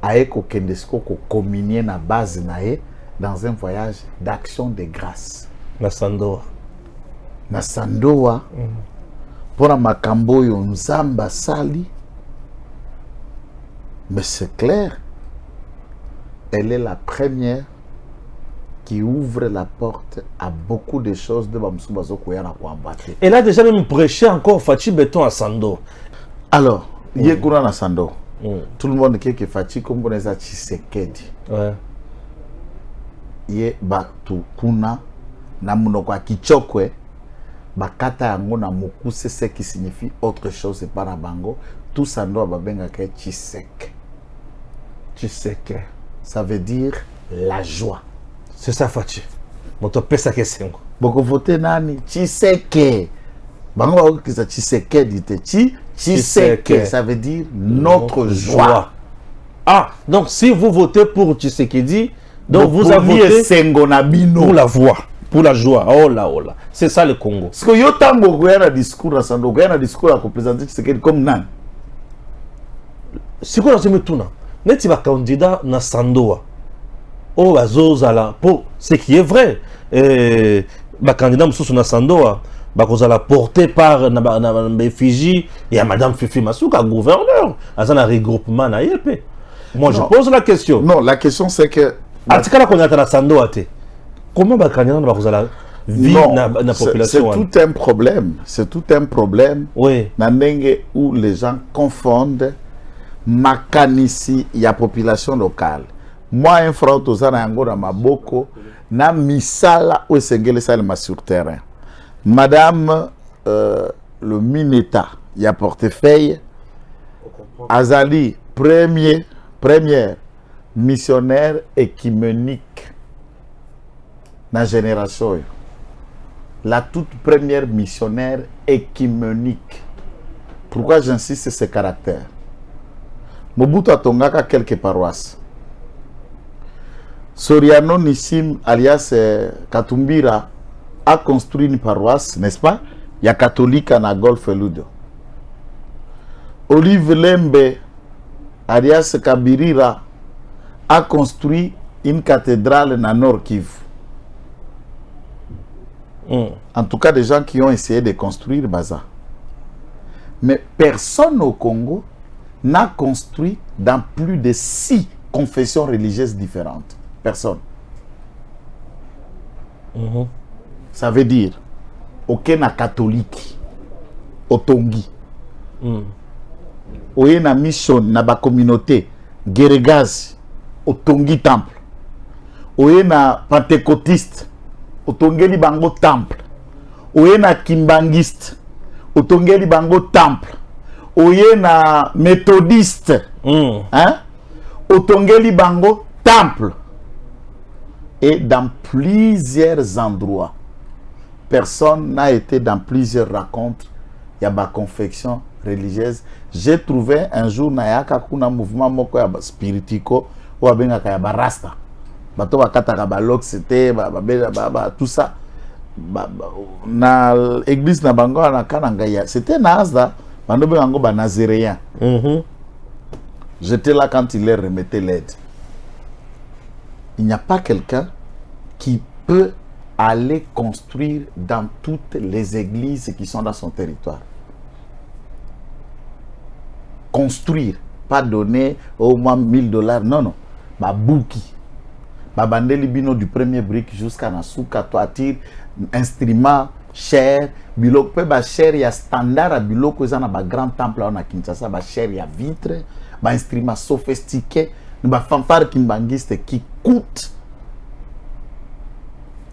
Aeko Kendesko ko communier na base naé dans un voyage d'action de grâce. Na Sandoa. Na Sandoa. Pour makambo yo Nzamba sali. Mais c'est clair. Elle est la première qui ouvre la porte à beaucoup de choses de Bamsoubazo Koyana Kouambate. Elle a déjà même prêché encore Fachi Béton à Sando. Alors, il y a Kouna na Sando. Tout le monde qui est Fachi comme on est à Tshisekedi. Ouais. Il y a Batu Kuna na Munokwa Kichokwe. Bakata yango na Mokuse, ce qui signifie autre chose c'est par Bango. Tout Sando Babenga ke Tshisek. Tshisek. Ça veut dire la joie. C'est ça, Fachi. Moto pesa question. Boko voté nani Tshiseke. Bango qui ça Tshiseke dit Tshiseke. Ça veut dire notre joie. Ah, donc si vous votez pour Tshisekedi, donc vous avez voté pour la voix, pour la joie. Oh là, oh là. C'est ça le Congo. Parce que yo tango goyana discours à Sando, goyana discours à représenter Tshisekedi comme nan. Si vous avez tout là, n'êtes pas candidat na Sandoa. Oh, bazozala pour ce qui est vrai. Ba candidat moussou na Sandoa, ba kozala porté par na Fiji et à madame Fifi Masuka gouverneur, azana regroupement na yepé. Moi je pose la question. Non, la question c'est que atikala konata na Sandoa te. Comment ba candidat ba kozala vivre na population? C'est tout un problème. C'est tout un problème. Oui. Na ndenge où les gens confondent makanisi ya population locale. Moi, un frère tozana yango na maboko na misala ou sengele salema sur terrain. Madame le Mineta, il y a portefeuille Azali, première missionnaire écuménique dans la génération. La toute première missionnaire écuménique. Pourquoi j'insiste sur ce caractère? Mobutu atongaka quelques paroisses. Soriano Nissim, alias Katumbira, a construit une paroisse, n'est-ce pas? Il y a catholique à Golfe Ludo. Olive Lembe, alias Kabirira, a construit une cathédrale dans Nord Kivu. En tout cas, des gens qui ont essayé de construire Baza. Mais personne au Congo n'a construit dans plus de 6 confessions religieuses différentes. Personne. Ça veut dire aucun catholique otongi. Oye na mission na ba communauté Geregazi otongi temple. Oye na pentecôtiste otongeli bango temple. Oye na kimbangiste otongeli bango temple. Oye na méthodiste hein? Otongeli bango temple. Et dans plusieurs endroits, personne n'a été dans plusieurs rencontres. Il y a ma confection religieuse. J'ai trouvé un jour Nayaka kuna mouvement moko ya spiritico ou abenga ya barasta. Bato bakata ba loxete tout ça. Na église na bango na kananga ya. C'était Nazda, bando bango ba naziréen. J'étais là quand il leur remettait l'aide. Il n'y a pas quelqu'un qui peut aller construire dans toutes les églises qui sont dans son territoire. Construire, pas donner au moins $1000, non, non. Babouki. Babandeli bino du premier brick jusqu'à Nasuka, toiture, instrument, cher, biloko, pe ba cher, il y a standard à biloko, ils ont un grand temple à Kinshasa, ba cher, il y a vitre, ba instrument sophistiqué. Ba fanfare kimbangiste qui coûte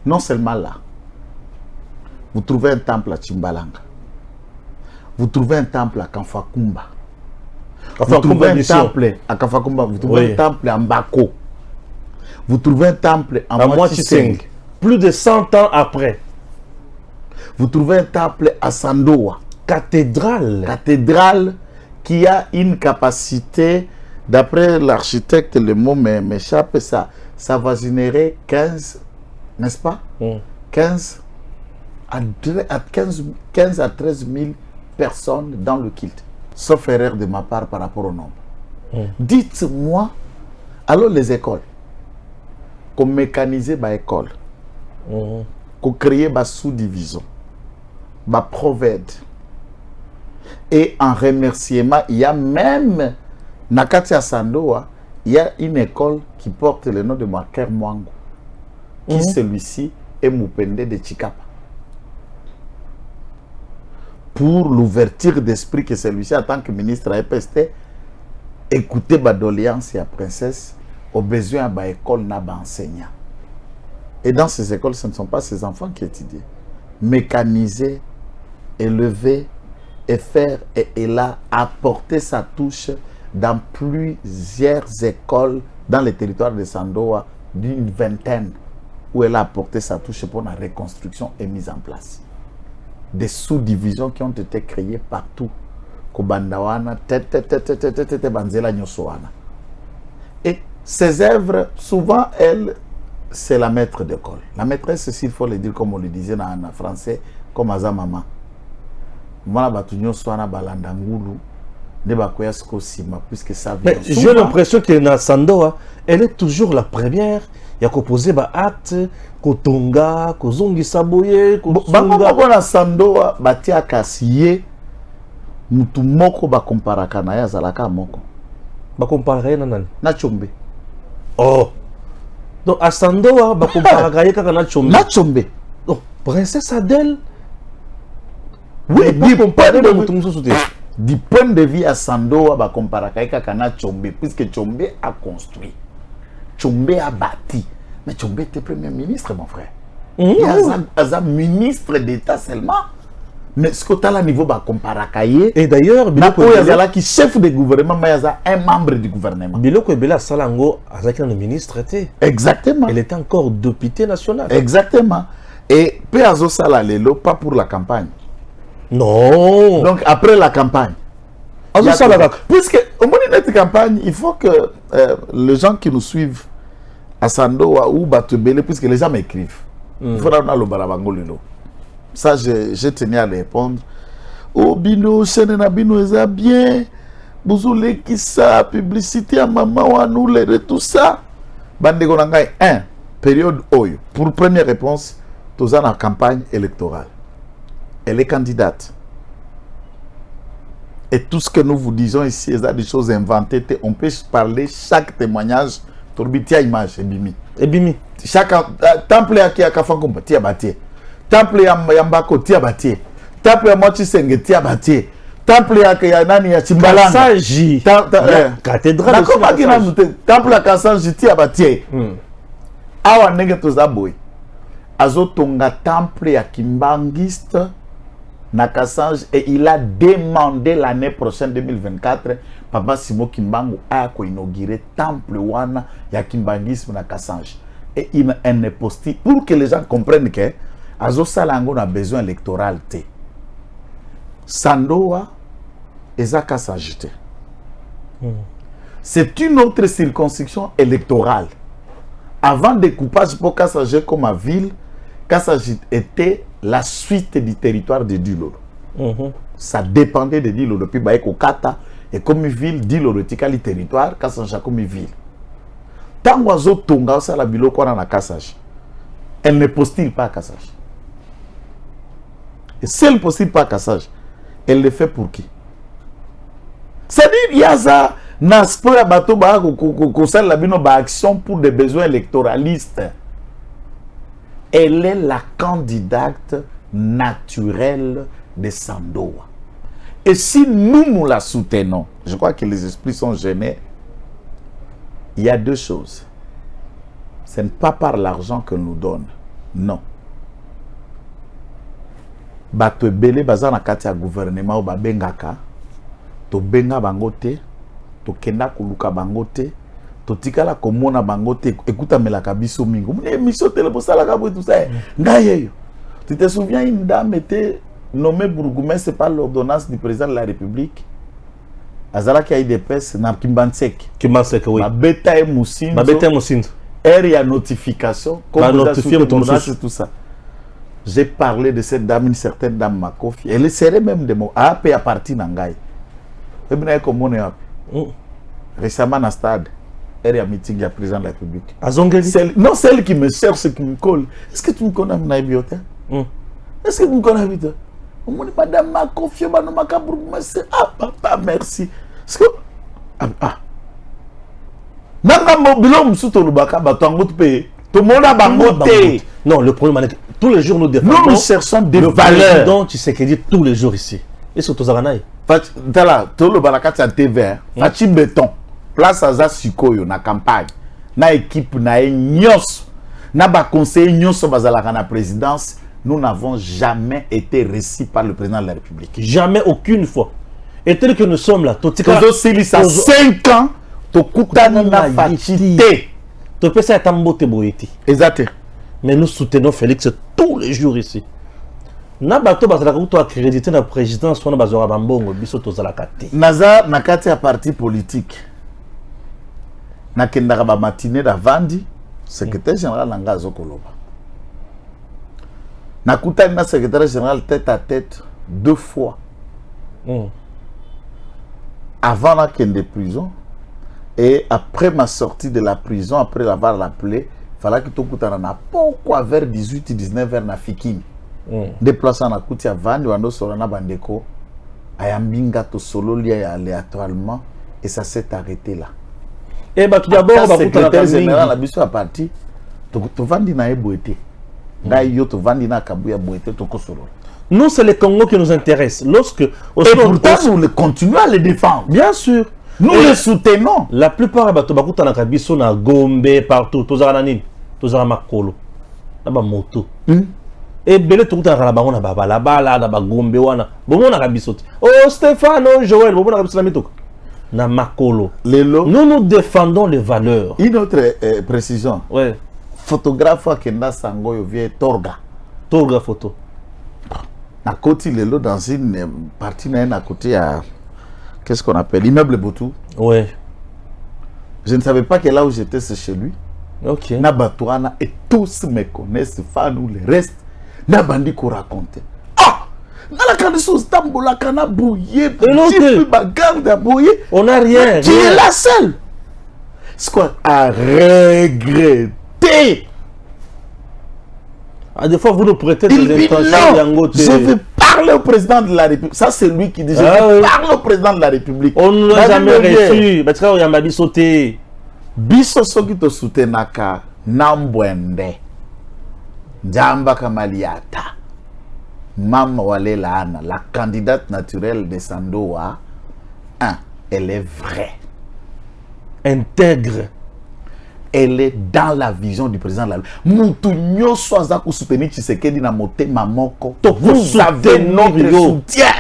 non seulement là. Vous trouvez un temple à Chimbalanga. Vous trouvez un temple à Kamfakumba. Vous trouvez un temple à Kamfakumba. Vous trouvez un temple à Mbako. Vous trouvez un temple à Mwatiseng. Plus de 100 ans après. Vous trouvez un temple à Sandoa. Cathédrale. Cathédrale qui a une capacité. D'après l'architecte, le mot m'échappe, ça voisinerait 15, n'est-ce pas? 15 à 15 à 13 000 personnes dans le kilt. Sauf erreur de ma part par rapport au nombre. Dites-moi, alors les écoles, qu'on mécanise les écoles, qu'on crée des sous-divisions, des provèdes. Et en remerciement, il y a même, Nakatia Sandoa, il y a une école qui porte le nom de Marker Mwango, qui celui-ci est Moupende de Chikapa. Pour l'ouverture d'esprit que celui-ci, en tant que ministre à EPST, écoutez ma doléance et la princesse, au besoin de l'école n'a pas enseignant. Et dans ces écoles, ce ne sont pas ces enfants qui étudient. Mécaniser, élever, et faire, et elle a apporté sa touche dans plusieurs écoles dans le territoire de Sandoa, d'une vingtaine, où elle a apporté sa touche pour la reconstruction et mise en place. Des sous-divisions qui ont été créées partout. Et ces œuvres, souvent, elle, c'est la maître d'école. La maîtresse, s'il faut le dire comme on le disait en français, comme Aza Mama. Mais j'ai l'impression que dans Sandoa, elle est toujours la première. Il y a qu'à poser des actes, Kotonga, Kozongi Saboye, Kozonga. Dans Sandoa, Batia Kassiye, Mutu Moko Bakomparaka na ya Zalaka Moko. Bakomparaka na nani? Na Chombe. Oh! Donc à Sandoa, Bakomparaka kaka na Chombe. Na Chombe. Donc, Princesse Adèle. Oui, du point de vue à Sandoa, Bakomparaka kaka na Chombe, puisque Chombe a construit. Chombe a bâti. Mais Chombe était premier ministre, mon frère. Il y a un ministre d'État seulement. Mais ce que tu as là niveau Bakomparakaye. Et d'ailleurs, il y a qui chef de gouvernement, mais il y a un membre du gouvernement. Biloko Ebela Salango, un ministre était. Exactement. Elle était encore député national. Exactement. Et Péazo Salalelo, pas pour la campagne. Non. Donc après la campagne. Puisque au moment de notre campagne, il faut que les gens qui nous suivent à Sandoa ou Batubele, puisque les gens m'écrivent, il faut avoir le barabangolilo. Ça, je tenais à répondre. Oh, Bino, Chenena Bino, est bien. Bouzoulé qui ça, publicité à maman, ou à nous, tout ça. Bandegonangai, période Oyo. Pour première réponse, tous en campagne électorale. Elle est candidate. Et tout ce que nous vous disons ici, c'est des choses inventées. On peut parler chaque témoignage. Torbitia image, Ebimi. Ebimi. Chaque temple qui a Kafankomba, tia bâti. Temple Yambako, tia bâti. Temple ya Mochi Senge, tia bâti. Temple ya Nani ya Chimbalanga. Kassanji. Cathédrale. Temple ya Kassanji, tia bâti. Awa nenge tozaboy. Azotonga temple ya Kimbangiste. Nakassange, et il a demandé l'année prochaine 2024 Papa Simo Kimbangu a inauguré temple wana ya Kimbangisme na Kassange, et il est posté pour que les gens comprennent que Azo Salango a besoin électoral te Sandoa ezaka s'ajouter. C'est une autre circonscription électorale. Avant découpage pour Kassange comme à ville, Kassange était la suite du territoire de Dilolo. Ça dépendait de Dilolo. Puis Baeko Kata et comme ville, Dilolo tikali territoire, Kassange comme ville. Tant que Tonga ça la bilo quoi na Kassange, elle ne postule pas à Kassange. Et si elle ne postule pas à Kassange, elle le fait pour qui? C'est-à-dire il y a ça n'aspect bateau ba ko ça la bino ba action pour des besoins électoralistes. Elle est la candidate naturelle de Sandoa. Et si nous la soutenons, je crois que les esprits sont gênés, il y a deux choses. Ce n'est pas par l'argent que nous donne. Non. Bato belé bazana kati ya gouvernement ou babengaka, to benga bangote, to kenda kuluka bangote, totikala komona bangote, écoute melaka biso mingo. Mune mission telebosala ka tout ça. Ngayeyo. Tu te souviens, une dame était nommée bourgmestre par l'ordonnance du président de la République. Azala qui a eu des pèses na Kimbansek. Kimbansek, oui. Babeta et Moussindo. Babeta et Moussindo. Il y a notification. Comme notifié ton tout ça. j'ai parlé de cette dame, une certaine dame Makofi. Elle serait même de mon AP à partir d'Angaï. Récemment, dans le stade, elle est à meeting du président de la République. Non, celle qui me cherche, qui me colle. Est-ce que tu me connais, Naïbiote? Est-ce que tu me connais, vite? Madame Makofi, ah, papa, merci. Est-ce que. Ah. Non, le problème, tous les jours nous défendons. Nous cherchons des valeurs. Président, tu sais qu'il dit tous les jours ici. Est-ce que tu as dit? Tout le balakat à TV, Fachi Béton, place à Zasikoyo, na campagne, na équipe, na nyos, na ba conseil nyos bazalaka na présidence, nous n'avons jamais été reçus par le président de la République. Jamais, aucune fois. Et tel que nous sommes là, Tozo Silis à 5 ans, Tokutani na Fachi Té. Topesa Tambote Boyeti. Exact. Mais nous soutenons Félix tous les jours ici. Na bato bazalaka to accrédité na présidence wana bazora bambongo biso tozalaka te. Naza nakati ya parti politique. Nakendaka ba matinée d'avandi, secrétaire général nanga zokoloba. Nakutani na secrétaire général tête à tête 2 fois. Avant la kende prison et après ma sortie de la prison, après l'avoir appelé, fallait que tout kutana na pourquoi vers 18-19h na Fikini. Déplaçant na kuti ya vandi wando sorana bandeko ayambinga to solo lia aléatoirement et ça s'est arrêté là. Et bah tout d'abord le secrétaire général la biso à parti to vandi na eboete. Ngai yo to vandi na kabuya boete to kosolo. Nous c'est le Congo qui nous intéresse. Lorsque et pourtant nous continuons à les défendre. Bien sûr. Nous les soutenons. La plupart bato bakuta na kabiso na Gombe partout tozara nini tozara makolo na ba moto. Et belé tout à la banana baba la bala na bagombe wana bomona kabiso oh Stéphano Joël bomona kabiso na mitoko na makolo lelo nous défendons les valeurs. Une autre précision, ouais, photographe Kenda Sango yo vie Torga photo na côté lelo dans une partie na côté à qu'est-ce qu'on appelle immeuble Botou. Ouais, je ne savais pas que là où j'étais c'est chez lui. OK, na Batouana et tous me connaissent Fanou le reste na bandi ko raconter ah na la kandiso stambola kana bouillé depuis bagarde à bouillé on n'a rien, tu es la seule c'est quoi à regretter. Ah, des fois vous nous prêtez des intentions non, je vais parler au président de la République, ça c'est lui qui dit je vais parler au président de la République. On ne l'a jamais reçu parce que yamba bisoté biso soki to soutenaka nambwende Njamba Kamaliata, Mama Walela Anna, la candidate naturelle de Sandoa, elle est vraie. Intègre. Elle est dans la vision du président de la République. Moutounyo Soazaku soutenir Tshisekedi na moté mamoko. Vous avez notre soutien.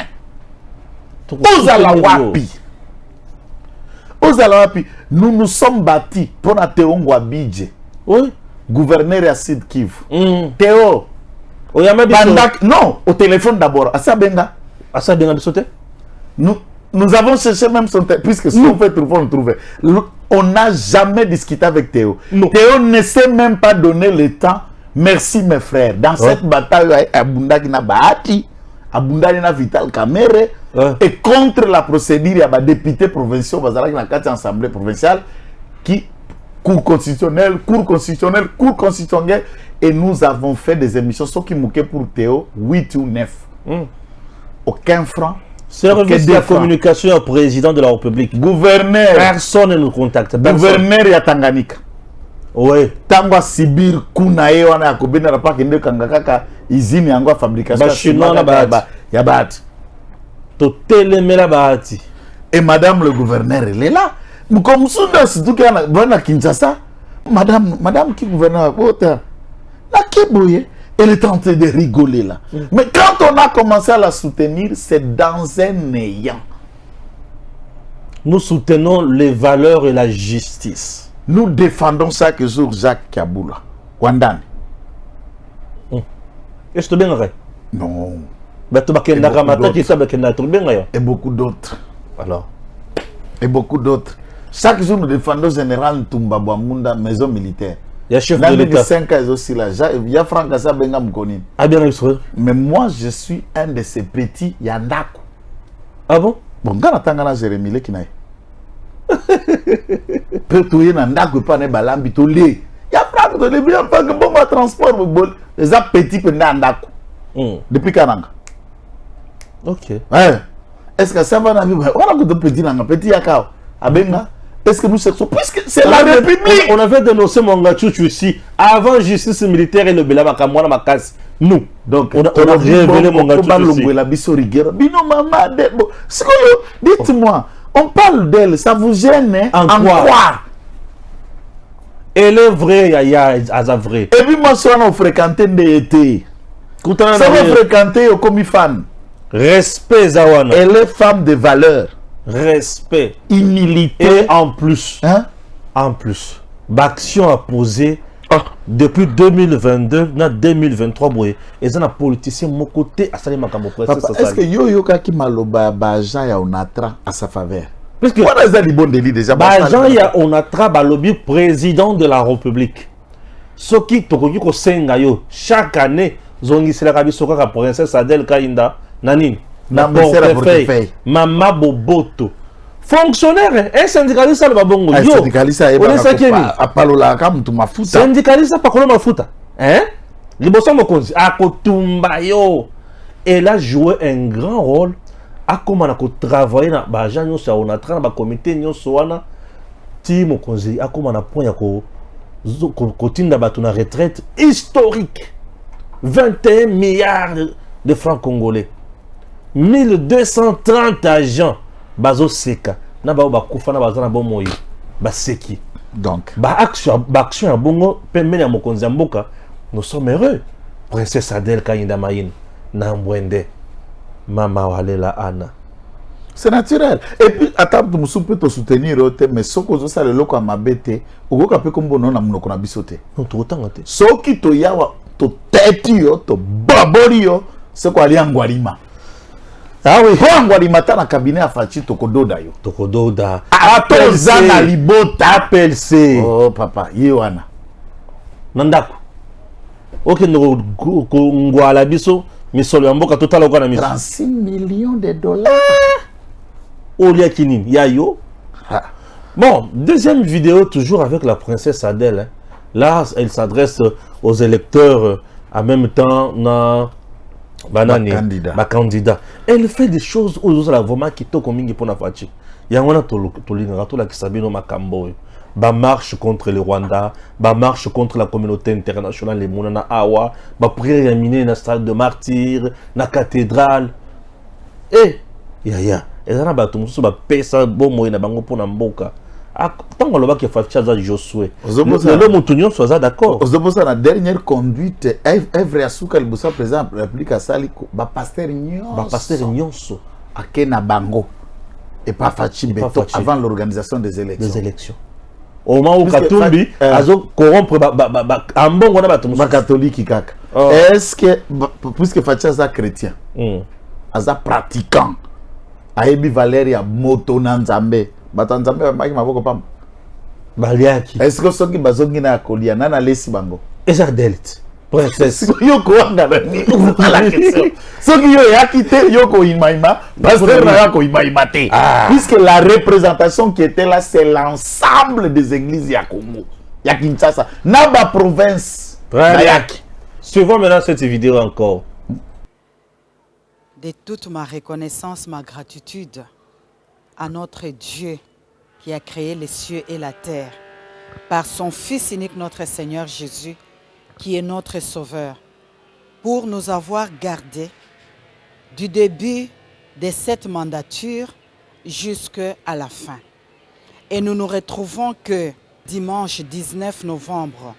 Ozalawapi. Nous nous sommes bâtis pour la Théongwa Bidje. Oui. Gouverneur à Sud Kivu. Théo. Non, au téléphone d'abord. Asabenga. Asabenga de sauter. Nous avons cherché même son téléphone. Puisque si on fait trouver, on trouve. On n'a jamais discuté avec Théo. Non. Théo ne sait même pas donner le temps. Merci mes frères. Dans cette bataille, Abundaki na Bahati, Abundaki na Vital Kamere, et contre la procédure, il y a des députés provinciaux, dans la 4 assemblée provinciale, qui Cour constitutionnelle, et nous avons fait des émissions, ce qui mouquait pour Théo, 8 ou 9. Aucun franc. Service de communication au président de la République. Gouverneur. Personne ne nous contacte. Gouverneur ya Tanganyika. Oui. Tangwa Sibir Kunae wana yakobena na pa kende kangakaka izini yango fabrication ya Bahati. Totelemela Bahati. Et madame le gouverneur elle est là. Comme Sunda surtout qu'il y a Kinshasa. Madame qui gouverneur la Kiboye, elle est en train de rigoler là. Mais quand on a commencé à la soutenir, c'est dans un néant. Nous soutenons les valeurs et la justice. Nous défendons chaque jour Jacques Kaboula. Wandane. Est-ce que tu bien? Non. Et beaucoup d'autres. Alors. Et beaucoup d'autres. Chaque jour, nous défendons Général Ntumba Bwamunda, maison militaire. Il y a chef de l'État. 5 ans aussi là. Il y a Franck Assa Benga Mkoni. Ah bien, monsieur. Mais moi, je suis un de ces petits Yandako. Ah bon? Bon, quand on a Jérémy le Kinaï. Peut-être y a Ndako pas ne balambi to le. Il y a Franck de bien pas que bon ma transport les a petits pe Ndako. Depuis Kananga. OK. Ouais. Est-ce que ça va na vie? On a que de petit nanga petit yakao. Abenga. Est-ce que nous cherchons? Puisque c'est la République. On avait dénoncé Mongachouchou ici avant justice militaire et le Belaba Mwana Makas. Nous. Donc, on a révélé Mongachouchou ici. Dites-moi, on parle d'elle, ça vous gêne hein? En quoi? Elle est vraie, Yaya Azavre. Et puis moi, si on a fréquenté d'été, ça va fréquenter comme fan. Respect, Zawana. Elle est femme de valeur. Respect. Humilité. Et en plus, hein? En plus, l'action a posé depuis 2022 na 2023 boye. Et ça na politicien mon côté à salir makambo presse. Est-ce que yo kaki maloba baja ya onatra à sa faveur? Parce que on a des bons délits déjà. Baja ya onatra balobi président de la République. Soki tokoki ko senga yo chaque année zongi sela kabiso ka princesse Adèle Kainda nanini. Na portefeuille. Mama Boboto. Fonctionnaire, un syndicaliste le babongo. Un syndicaliste a palola kam tu mafuta. Syndicaliste pas kono mafuta. Hein? Liboso mokonzi akotumba yo. Elle a joué un grand rôle à comment on travailler na ba janyo sa on a tra ba comité nyonso wana ti mokonzi a comment on point ko kotinda batu na retraite historique. 21 milliards de francs congolais. 1230 agents bazo seka na ba kufa na bazana bo moyi ba seki. Donc ba action ya bongo pemene ya mokonzi mboka, nous sommes heureux. Princesse Adèle Kainda Mayine na Mbwende mama walela Anna. C'est naturel. Et puis attends tu musu peut te soutenir mais soko zo sala loko mabete okoka pe kombo na munoko na bisote. Non to tanga te. Soki to yawa to teti yo to babori yo c'est quoi ali angwalima. Ah oui, quand on matin na cabinet à Fachi tokododa yo. Tokododa. Appel Zana Libota. Appel C. Oh papa, yewana. Nandako. Ok, no ngwala biso misolo ya mboka total okana miso. 36 millions de dollars. Olia kinini ya yo. Bon, deuxième vidéo toujours avec la princesse Adèle. Hein. Là, elle s'adresse aux électeurs en même temps na candidat. Elle fait des choses aux la vraiment qui to komingi pour na fachi. Ya ngona to linga to la kisabino makambo. Ba marche contre le Rwanda, ba marche contre la communauté internationale les mona na awa, ba prière yamine na stade de martyrs, na cathédrale. Et ya ezana ba tumusu ba pesa bomo na bango pour na mboka. Tant loba ki fachi za Josué. Le montunyo soit d'accord. Ozobosa la dernière conduite Evre Asuka libosa président de la République a sali ba pasteur nyonso akena bango et pas fachi beto avant l'organisation des élections. Au moment où Katumbi azo corrompre ambongo na bato ba catholique kaka. Est-ce que puisque fachi za chrétien aza pratiquant ayebi Valérie moto na nzambe batanzambe baki maboko pam baliaki. Est-ce que soki bazongi na kolia nana lesi bango eza delite princesse yo ko anga na ni la question soki yo yakite yo ko imaima pasteur na yako imaima te puisque la représentation qui était là c'est l'ensemble des églises ya Congo ya Kinshasa na ba province yaki. Suivons maintenant cette vidéo encore. De toute ma reconnaissance, ma gratitude à notre Dieu qui a créé les cieux et la terre, par son Fils unique, notre Seigneur Jésus, qui est notre Sauveur, pour nous avoir gardés du début de cette mandature jusqu'à la fin. Et nous nous retrouvons que dimanche 19 novembre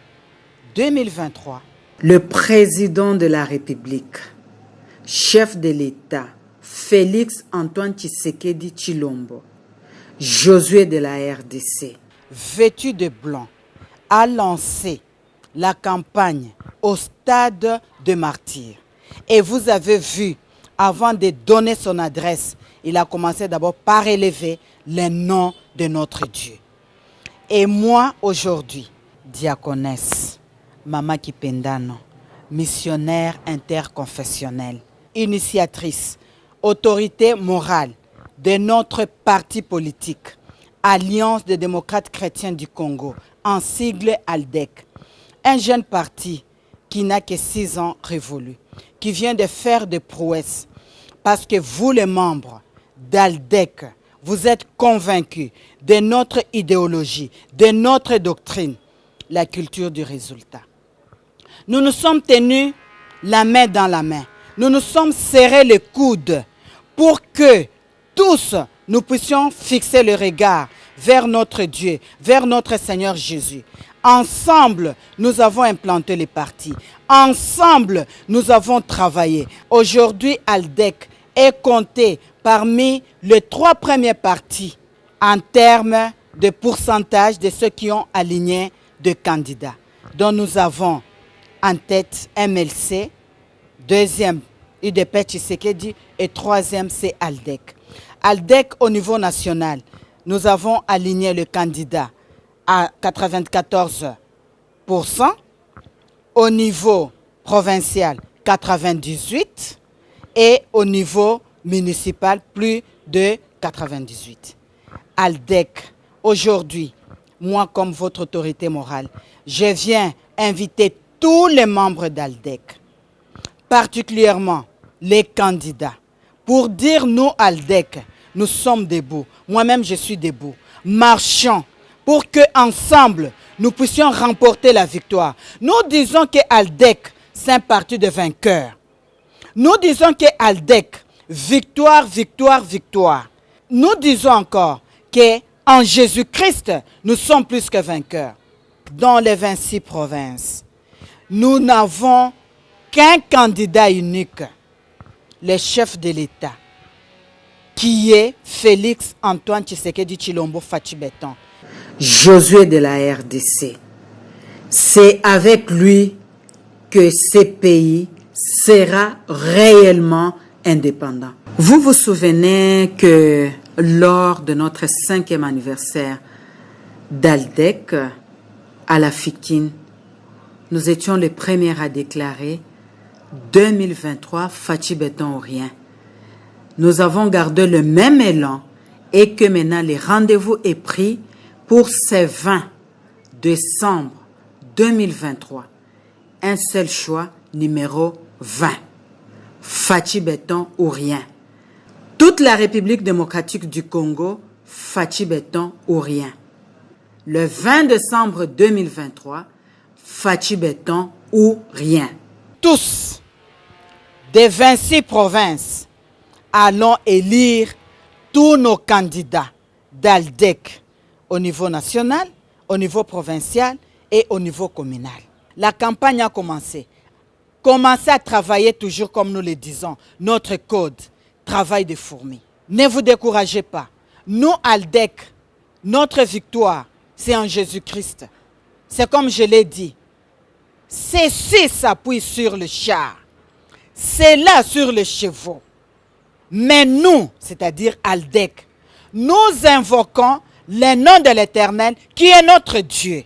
2023, le président de la République, chef de l'État, Félix Antoine Tshisekedi Tshilombo, Josué de la RDC, vêtu de blanc, a lancé la campagne au stade de martyrs. Et vous avez vu, avant de donner son adresse, il a commencé d'abord par élever le nom de notre Dieu. Et moi, aujourd'hui, diaconesse Mama Kipendano, missionnaire interconfessionnelle, initiatrice, autorité morale de notre parti politique, Alliance des démocrates chrétiens du Congo, en sigle ALDEC, un jeune parti qui n'a que 6 ans révolu, qui vient de faire des prouesses, parce que vous les membres d'ALDEC, vous êtes convaincus de notre idéologie, de notre doctrine, la culture du résultat. Nous nous sommes tenus la main dans la main. Nous nous sommes serrés les coudes pour que tous nous puissions fixer le regard vers notre Dieu, vers notre Seigneur Jésus. Ensemble, nous avons implanté les partis. Ensemble, nous avons travaillé. Aujourd'hui, ALDEC est compté parmi les 3 premiers partis en termes de pourcentage de ceux qui ont aligné de candidats. Donc nous avons en tête MLC, deuxième UDP Tshisekedi et troisième c'est ALDEC. ALDEC au niveau national, nous avons aligné le candidat à 94%, au niveau provincial 98% et au niveau municipal plus de 98%. ALDEC, aujourd'hui, moi comme votre autorité morale, je viens inviter tous les membres d'ALDEC, particulièrement les candidats, pour dire nous ALDEC, nous sommes debout. Moi-même, je suis debout. Marchons pour que ensemble nous puissions remporter la victoire. Nous disons que ALDEC, c'est un parti de vainqueurs. Nous disons que ALDEC, victoire, victoire, victoire. Nous disons encore qu'en Jésus-Christ, nous sommes plus que vainqueurs. Dans les 26 provinces, nous n'avons qu'un candidat unique, le chef de l'État, qui est Félix Antoine Tshisekedi Tshilombo Fachi Beton. Josué de la RDC. C'est avec lui que ce pays sera réellement indépendant. Vous vous souvenez que lors de notre 5e anniversaire d'ALDEC à la Fikine, nous étions les premiers à déclarer 2023 Fachi Beton ou rien. Nous avons gardé le même élan et que maintenant le rendez-vous est pris pour ce 20 décembre 2023. Un seul choix, numéro 20. Fachi Beton ou rien. Toute la République démocratique du Congo, Fachi Beton ou rien. Le 20 décembre 2023, Fachi Beton ou rien. Tous, des 26 provinces, allons élire tous nos candidats d'ALDEC au niveau national, au niveau provincial et au niveau communal. La campagne a commencé. Commencez à travailler toujours comme nous le disons. Notre code, travail de fourmi. Ne vous découragez pas. Nous, ALDEC, notre victoire, c'est en Jésus-Christ. C'est comme je l'ai dit. Ceci s'appuie sur le char. C'est là sur les chevaux. Mais nous, c'est-à-dire ALDEC, nous invoquons le nom de l'Éternel qui est notre Dieu.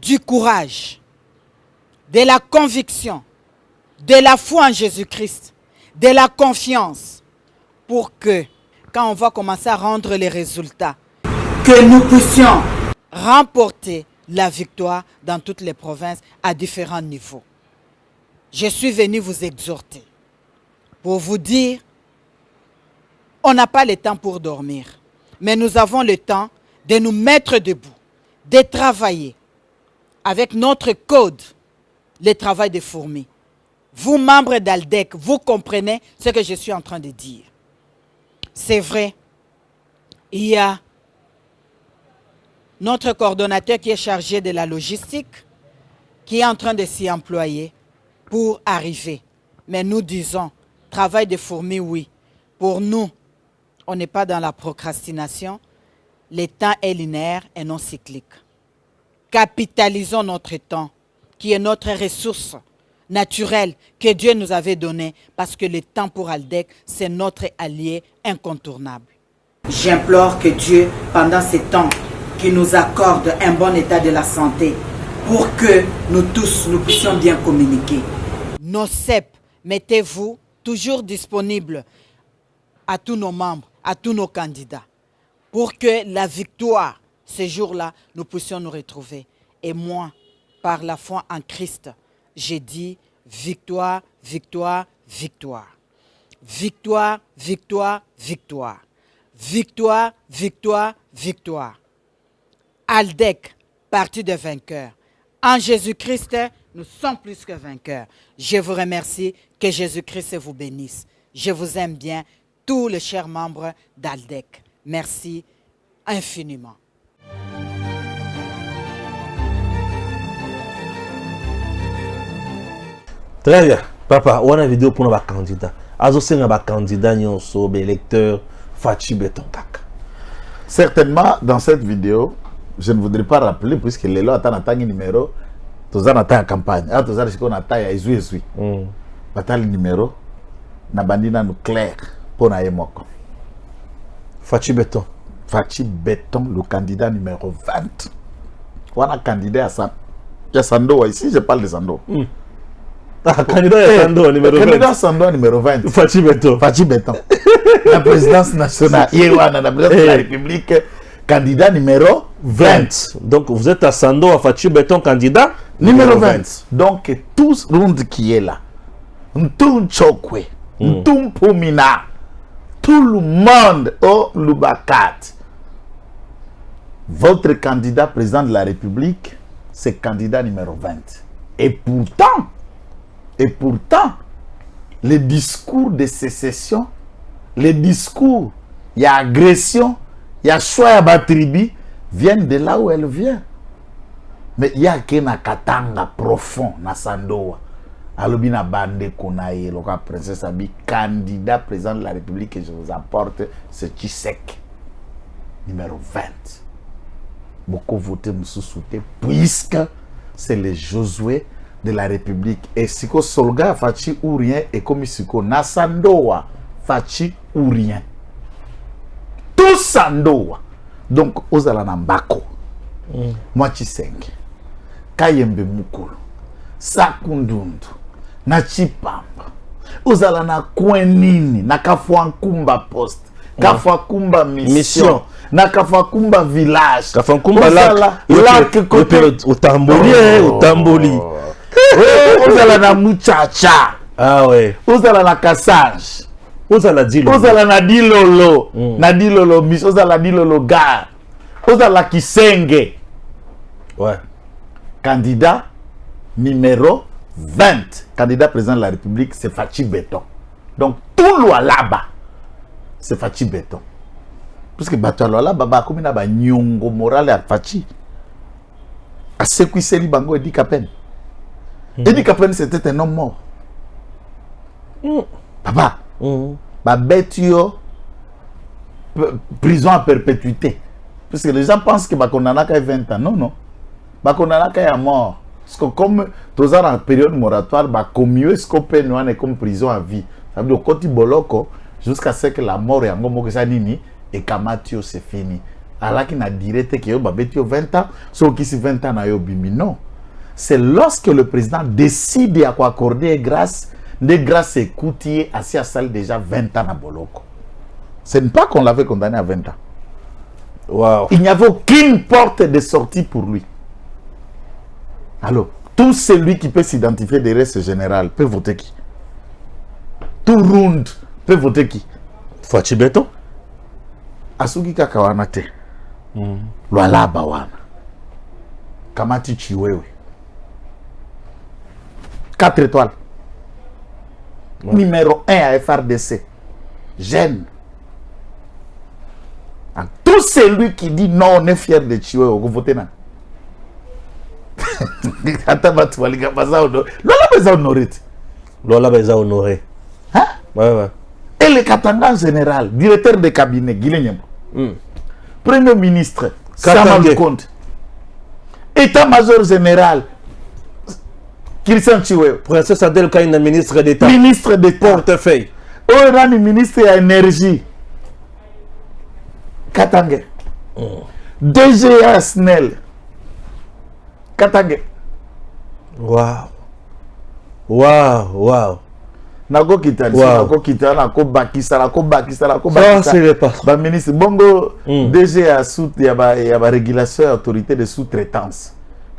Du courage, de la conviction, de la foi en Jésus-Christ, de la confiance, pour que, quand on va commencer à rendre les résultats, que nous puissions remporter la victoire dans toutes les provinces à différents niveaux. Je suis venu vous exhorter pour vous dire, on n'a pas le temps pour dormir, mais nous avons le temps de nous mettre debout, de travailler avec notre code, le travail des fourmis. Vous, membres d'ALDEC, vous comprenez ce que je suis en train de dire. C'est vrai, il y a notre coordonnateur qui est chargé de la logistique, qui est en train de s'y employer pour arriver. Mais nous disons, travail des fourmis, oui. Pour nous, on n'est pas dans la procrastination. Le temps est linéaire et non cyclique. Capitalisons notre temps, qui est notre ressource naturelle que Dieu nous avait donnée, parce que le temps pour ALDEC, c'est notre allié incontournable. J'implore que Dieu, pendant ces temps qui nous accorde un bon état de la santé pour que nous tous, nous puissions bien communiquer. Nos CEP, mettez-vous toujours disponibles à tous nos membres, à tous nos candidats, pour que la victoire, ce jour-là, nous puissions nous retrouver. Et moi, par la foi en Christ, j'ai dit victoire, victoire, victoire. Victoire, victoire, victoire. Victoire, victoire, victoire. Aldec, parti des vainqueurs. En Jésus-Christ, nous sommes plus que vainqueurs. Je vous remercie, que Jésus-Christ vous bénisse. Je vous aime bien, tous les chers membres d'Aldec. Merci infiniment. Très bien. Papa, on a une vidéo pour nos candidats. Azo senga ba candidat nyonso be électeur Fachi Beton Kaka. Certainement, dans cette vidéo, je ne voudrais pas rappeler, puisque les lois attendent un numéro, tous en attendent campagne. Alors, tous en attendent à Izu. Batal numéro, na bandina nous clair pour na yemoko. Fachi Beton. Fachi Beton, le candidat numéro 20. On a candidat à ça. Il y a Sando ici, je parle de Sando. Ah, candidat à Sando numéro 20. Candidat Sando numéro 20. Fachi Beton. Fachi Beton. La présidence nationale, la présidence de la République, candidat numéro 20. Donc vous êtes à Sando, à Fachi Beton, candidat numéro 20. Donc tous monde qui est là, tout Chokwe, tout Pomina, tout le monde au Lubakat. Votre candidat président de la République, c'est candidat numéro 20. Et pourtant, les discours de sécession, les discours, il y a agression, il y a choix à Batribi, viennent de là où elle vient. Mais il y a un katanga profond na Sandoa. Alobina bande konaye, le princesse Abi, candidat président de la République que je vous apporte, c'est Tshisek, numéro 20. Beaucoup voté Moussoussouté, puisque c'est le Josué de la République. Et si ko solga fachi ou rien, et comme siko na Sandoa, fachi ou rien. Tout Sandoa. Donc, ozala na mbako. Moi Tshisek. Kayembe Mukulu. Sakundundu. Na Chipamba. Ozala na Kwenini. Na Kafuankumba Post. Kafuankumba Mission. Na Kafuankumba Village. Kafuankumba Lac. Utamboli. Ozala na Muchacha. Ah ouais. Ozala na Kassage. Ozala Dilolo. Ozala na Dilolo. Na Dilolo Miss. Ozala Dilolo Gare. Ozala Kisenge. Ouais. Candidat numéro 20. Candidat président de la République, c'est Fachi Beton. Donc, tout le là-bas, c'est Fachi Beton. Parce que Bato là-bas, comme il y a un nyongo moral à Fachi. À ce qui s'est dit, Bango Edi Kapen. Edi Kapen, c'était un homme mort. Papa, Babetio, prison à perpétuité. Parce que les gens pensent que Bakonana a 20 ans. Non, non. Bakonana est mort. Parce que comme tous en période moratoire, comme est-ce qu'on peut nous comme prison à vie. Ça veut dire que boloko jusqu'à ce que la mort est en gomo que ça nini et kamatio c'est fini. Alors qu'il n'a direct que yo babetio 20 ans, sauf qu'ici 20 ans na yo bimi non. C'est lorsque le président décide à quoi accorder grâce, des grâces écoutier assis à salle déjà 20 ans à boloko. Ce n'est pas qu'on l'avait condamné à 20 ans. Wow. Il n'y avait aucune porte de sortie pour lui. Alors, tout celui qui peut s'identifier derrière ce général peut voter qui? Tout round peut voter qui? Fachi Beton. Asuki Kakawanate. Lwala Bawana. Kamati Chiwewe. 4 étoiles. Ouais. Numéro 1 à FRDC. Jeune. Tout celui qui dit non, on est fier de Chiwewe, vous votez non. Lola Beza honoré. Hein? Ouais, ouais. Et le Katanga général, directeur de cabinet, Guiléniam. Premier ministre, Samal Conte. État-major général, Christian Chiwewe. Princesse Adel Kaina, ministre d'État. Ministre d'État. Portefeuille. Orani, ministre de l'énergie. Katanga. DGA SNEL. Katange. Waouh. Waouh. Nako kitali, nako kitali, nako bakisa. Ça, c'est le patron. Ba ministre bongo DGA sous ya ba régulation et autorité de sous-traitance.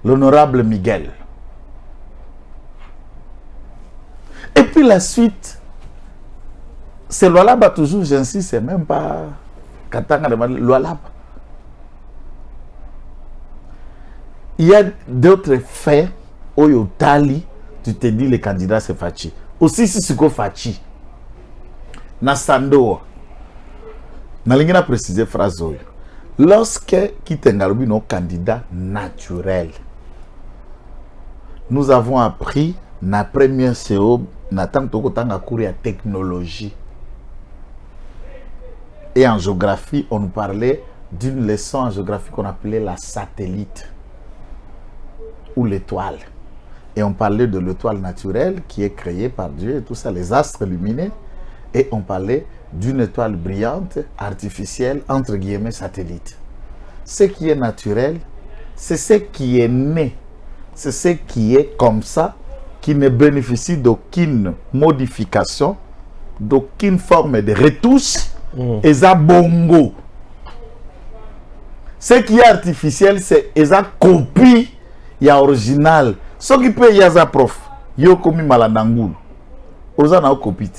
L'honorable Miguel. Et puis la suite, c'est Lualaba toujours, j'insiste, c'est même pas Katanga de Lualaba. Il y a d'autres faits où Tali, tu te dis le candidat c'est Fachi. Aussi si c'est quoi Fachi. Nasando. Nalingina préciser phrase. Lorsque Kitengalobi nos candidats naturels, nous avons appris na première CO Nathan Toko Tanga cours à technologie. Et en géographie, on nous parlait d'une leçon en géographie qu'on appelait la satellite ou l'étoile. Et on parlait de l'étoile naturelle qui est créée par Dieu et tout ça, les astres lumineux. Et on parlait d'une étoile brillante, artificielle, entre guillemets, satellite. Ce qui est naturel, c'est ce qui est né. C'est ce qui est comme ça, qui ne bénéficie d'aucune modification, d'aucune forme de retouche. Et ça bongo. Ce qui est artificiel, c'est esa copie, il y a original. Ce qui peut y a prof, yo komi malanangul. Oza na copie.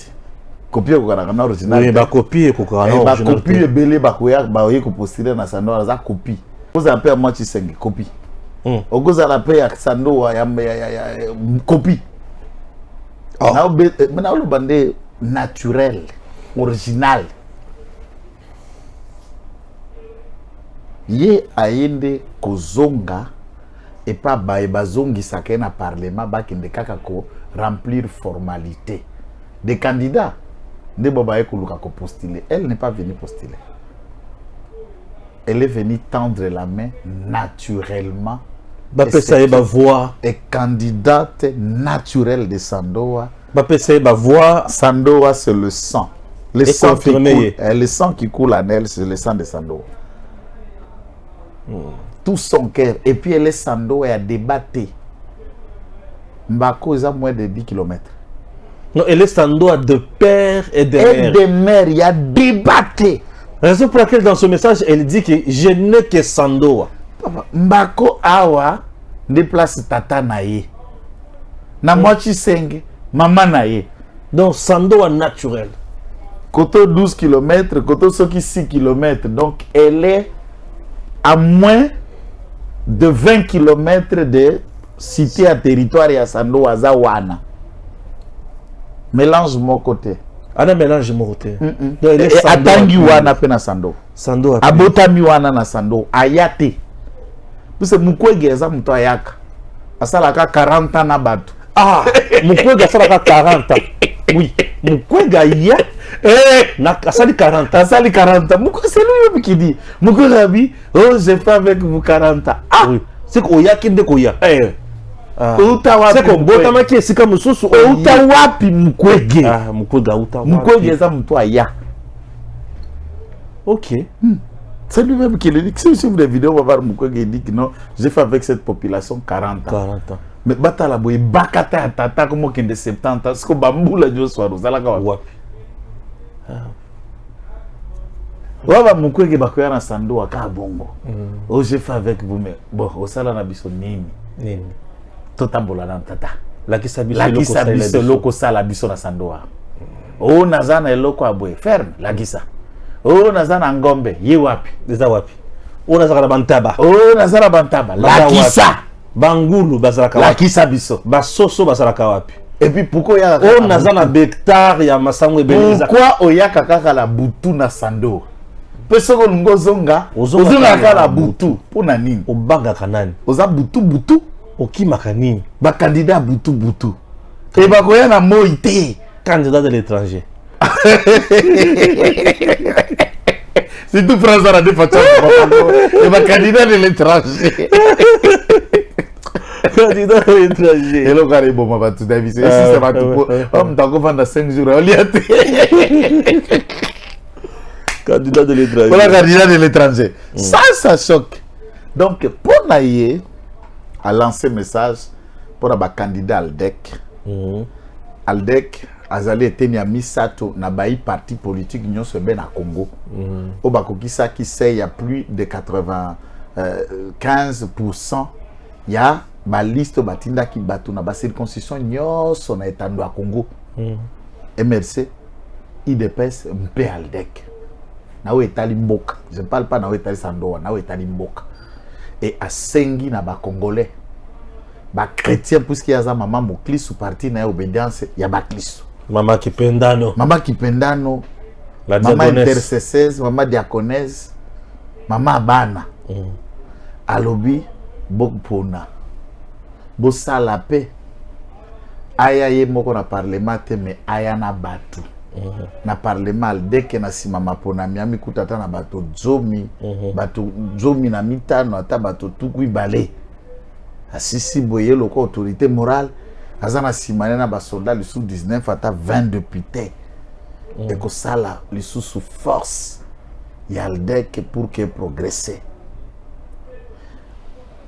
Copie ko kana original. Oui, ba copie ko kana original. Ba copie belé ba ko ya ba ye ko poster na sando za copie. Oza pe match 5 copie. Ogoza la pe ya sando ya copie. Na maintenant le bandé naturel, original. Ye aende kozonga et pas bazongi sakena parlement bakende kaka ko remplir formalité des candidats de baba ekoluka ko postuler. Elle n'est pas venue postuler, elle est venue tendre la main naturellement. Bapesa ba voix et candidate naturelle de Sandoa. Bapesa ba voix Sandoa, c'est le sang, le sang qui coule, le sang qui coule en elle, c'est le sang de Sandoa. Tout son cœur. Et puis elle est Sando et a débatté. Mbako est à moins de 10 km. Non, elle est Sando de père et de mère. Et de mère, il a débatté. Raison pour laquelle dans ce message, elle dit que je n'ai que Sando. Mbako awa déplace tata naye. Na moitié 5, maman naye. Donc Sando naturel. Koto 12 km, koto soki 6 km. Donc elle est à moins de 20 km de cité à territoire à Sando Azawana. Mélange mon côté. Ana mélange mon côté. Atangi wana pe na Sando. Sando abotami wana na Sando ayate. Parce que mukwege eza muto ayaka. Asalaka 40 ans na bato. Ah, mukwege asalaka 40 ans. Oui, mukwege ya na asali 40 ans. Asali 40 ans. C'est lui qui dit. Mukwege abi, oh j'ai fait avec vous 40 ans. Ah, oui. C'est ko yaki nde ko ya. C'est ko botama ki esika mususu outa wapi mukwege. Ah, mukwege outa wapi. Mukwege eza muto aya. OK. C'est lui-même qui le dit. Si vous suivez des vidéos, on va voir Mukwege dit que non, j'ai fait avec cette population 40 ans. 40 ans. Mais batala boy bakata tata comme qui de 70 ans. Ce que bambula jo soir zala ka wapi. Waba Mukwege bakoya na Sando aka bongo. Oh j'ai fait avec vous mais bon, au sala na biso nini. Nini. Totambola na tata. La kisa loko sala biso na Sando. Oh nazana eloko aboy ferme la kisa. Oh nazana ngombe ye wapi. Deza wapi. Oh nazana bantaba. Oh nazana bantaba. La kisa. Bangulu bazalaka la kisa biso. Basoso bazalaka wapi. Et puis pourquoi ya oh nazana bektar ya masango ebeleza. Pourquoi oyaka kaka la butu na Sando? Pesoko ngozonga ozonga kaka la butu pona nini? Obanga kanani? Oza butu okimaka nini? Ba candidat butu. Et bakoya na moité candidat de l'étranger. C'est tout français à deux façons. Et ma candidat de l'étranger. Candidat de l'étranger. Et le gars est bon, ma va tout d'aviser. Si ça va tout pour. On t'a qu'on vendre 5 jours. On y a Candidat de l'étranger. Voilà, candidat de l'étranger. Ça choque. Donc, pour naïe, a lancé message pour un candidat Aldec. Aldec, Azali était mis Sato, n'a pas parti politique Union Seben à Congo. Au Bakokisa qui sait, il y a plus de 95%. Il y a ma liste Batinda qui battu na ba circoncision nyos on a étendu à Congo. MRC, IDPS, Mpe Aldec. Nawe etali mboka. Je ne parle pas nawe etali Sandoa, nawe etali mboka. Et à Sengi na ba Congolais. Ba chrétien puisqu'il y a maman Moklis ou parti na obédience, il y a ba Klis. Maman Kipendano. Maman Kipendano. La maman diaconesse. intercesseuse, maman diaconesse, maman Bana. Alobi Bokpona. Bosala paix. Aya ye moko na parlement te mais aya na batu. Na parlement dès que na sima mapona miami kutata na bato zomi, bato zomi na mitano ata bato tukui balé. Asisi boye loko autorité morale, azana simane na ba soldat le sous 19 ata 20 députés. Et que ça là le sous force yaldek pour que progresser.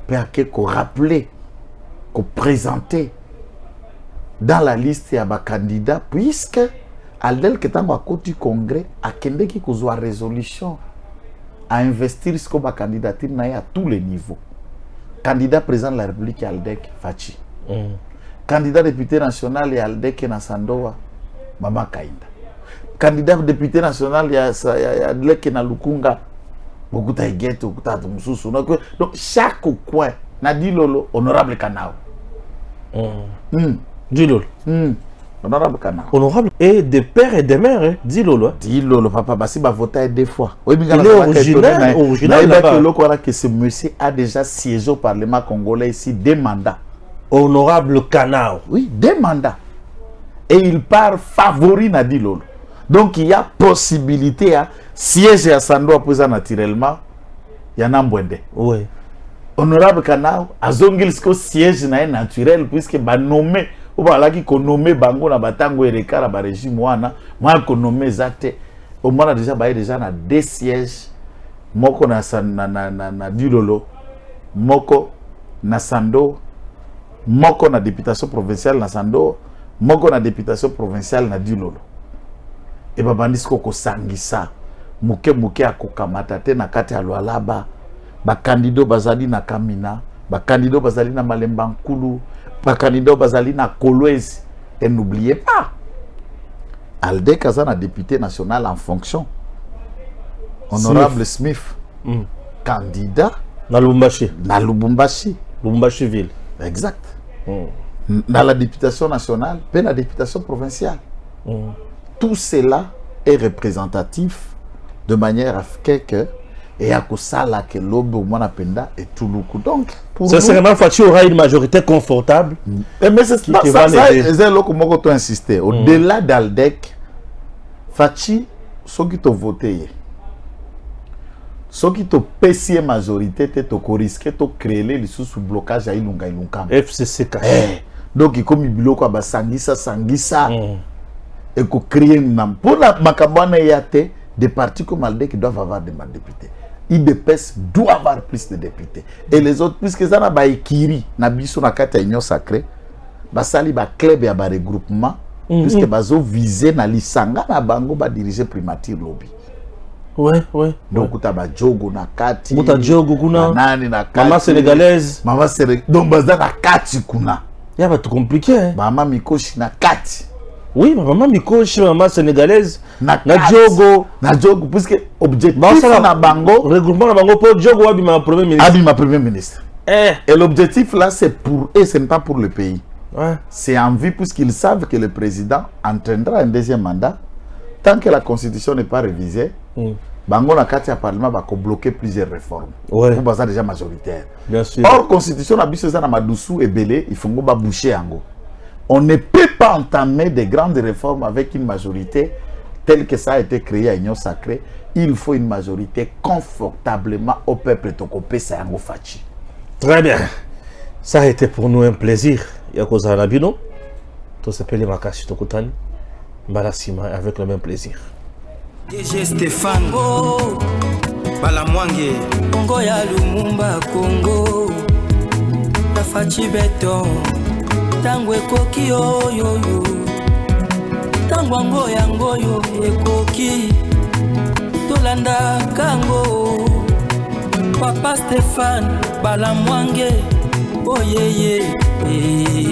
Pour que rappeler qu'on présenter dans la liste ya ba candidat puisque Aldel qui est à côté du congrès a kende qui kozwa résolution à investir ce comme candidature à tous les niveaux. Candidat président de la République Aldec Fachi. Candidat député national Aldec na Sandoa Mama Kainda. Candidat député national Aldec na Lukunga Bokuta Igeto Bokuta Mususu. Donc chaque coin na dit lolo honorable Kanao. Dis-le. Honorable Kanao. Honorable. Et de père et de mère, hein? Dis-le. Dis-le, papa, parce qu'il va voter deux fois. Oui, il est original. Que ce monsieur a déjà siégé au Parlement congolais ici, deux mandats. Honorable Kanao. Oui, deux mandats. Et il part favori na Dilolo. Donc il y a possibilité à siéger à Sandoa pour ça naturellement. Il y en a un bonde. Oui. Honorable Kanao, Azongilsko siège na naturel puisque ba nommé ou ba la qui nommé bango na batango ereka ba régime wana, moi ko nommé zate. Au moins déjà ba déjà na deux sièges. Moko na Dilolo, moko na Sando, moko na députation provinciale na Sando, moko na députation provinciale na Dilolo. Et ba bandisko ko sangisa. Muke akokamata te na kati ya Lualaba. Ba candidat bazali na Kamina, ba candidat bazali na Malemba Nkulu, ba candidat bazali na Kolwezi. Et n'oubliez pas, Aldec Azana député national en fonction. Honorable Smith, candidat na Lubumbashi. Na Lubumbashi. Lubumbashi ville. Exact. Dans la députation nationale, puis la députation provinciale. Tout cela est représentatif de manière à ce que et à cause là que l'obe au Monapenda et tout le coup. Donc, pour ça serait Fachi aura une majorité confortable. Mais c'est ça, c'est là que moi j'ai insisté. Au-delà d'Aldec, Fachi, ceux qui t'ont voté, ceux qui t'ont payé majorité, t'ont risqué de créer les sous-blocage à Ilunga Ilunga. FCC caché. Donc, il comme il bloque à Sangisa. Et qu'on crée une pour la Macabana Yate, des partis comme Aldec doivent avoir des députés. IDPS doit avoir plus de députés. Et les autres, puisque ça n'a pas écrit, n'a biso na kata union sacrée, basali ba club ya ba regroupement, puisque bazo visé na lisanga na bango ba diriger primature lobby. Ouais. Donc uta ba jogo na kati. Muta jogo kuna. Nani na kati. Maman sénégalaise. Maman sénégalaise. Donc baza na kati kuna. Ya ba tout compliqué. Hein? Maman mikoshi na kati. Oui, maman mikoshi, maman sénégalaise. Na jogo puisque objectif na bango regroupement na bango pour jogo abima premier ministre. Abima premier ministre. Et l'objectif là c'est pour eux, ce n'est pas pour le pays. Ouais. C'est en vue puisqu'ils savent que le président entraînera un deuxième mandat tant que la constitution n'est pas révisée. Bango na kati ya parlement va bloquer plusieurs réformes. Ouais. Pour baza déjà majoritaire. Bien sûr. Or constitution na biso na madusu et belé, il faut ngo ba boucher ango. On ne peut pas entamer de grandes réformes avec une majorité telle que ça a été créé à Union Sacrée. Il faut une majorité confortablement au peuple tokopé Sayango Fachi. Très bien. Ça a été pour nous un plaisir. Yakoza Nabino. Tout s'appelle Makashi Tokotani. Mbalasima avec le même plaisir. DG Stéphane Congo Balamwange Congo ya Lumumba Congo Tafachi Beton Tango ekoki oyoyo Tango ango yango yo ekoki Tolanda kango Papa Stéphane Balamwange oh yeah yeah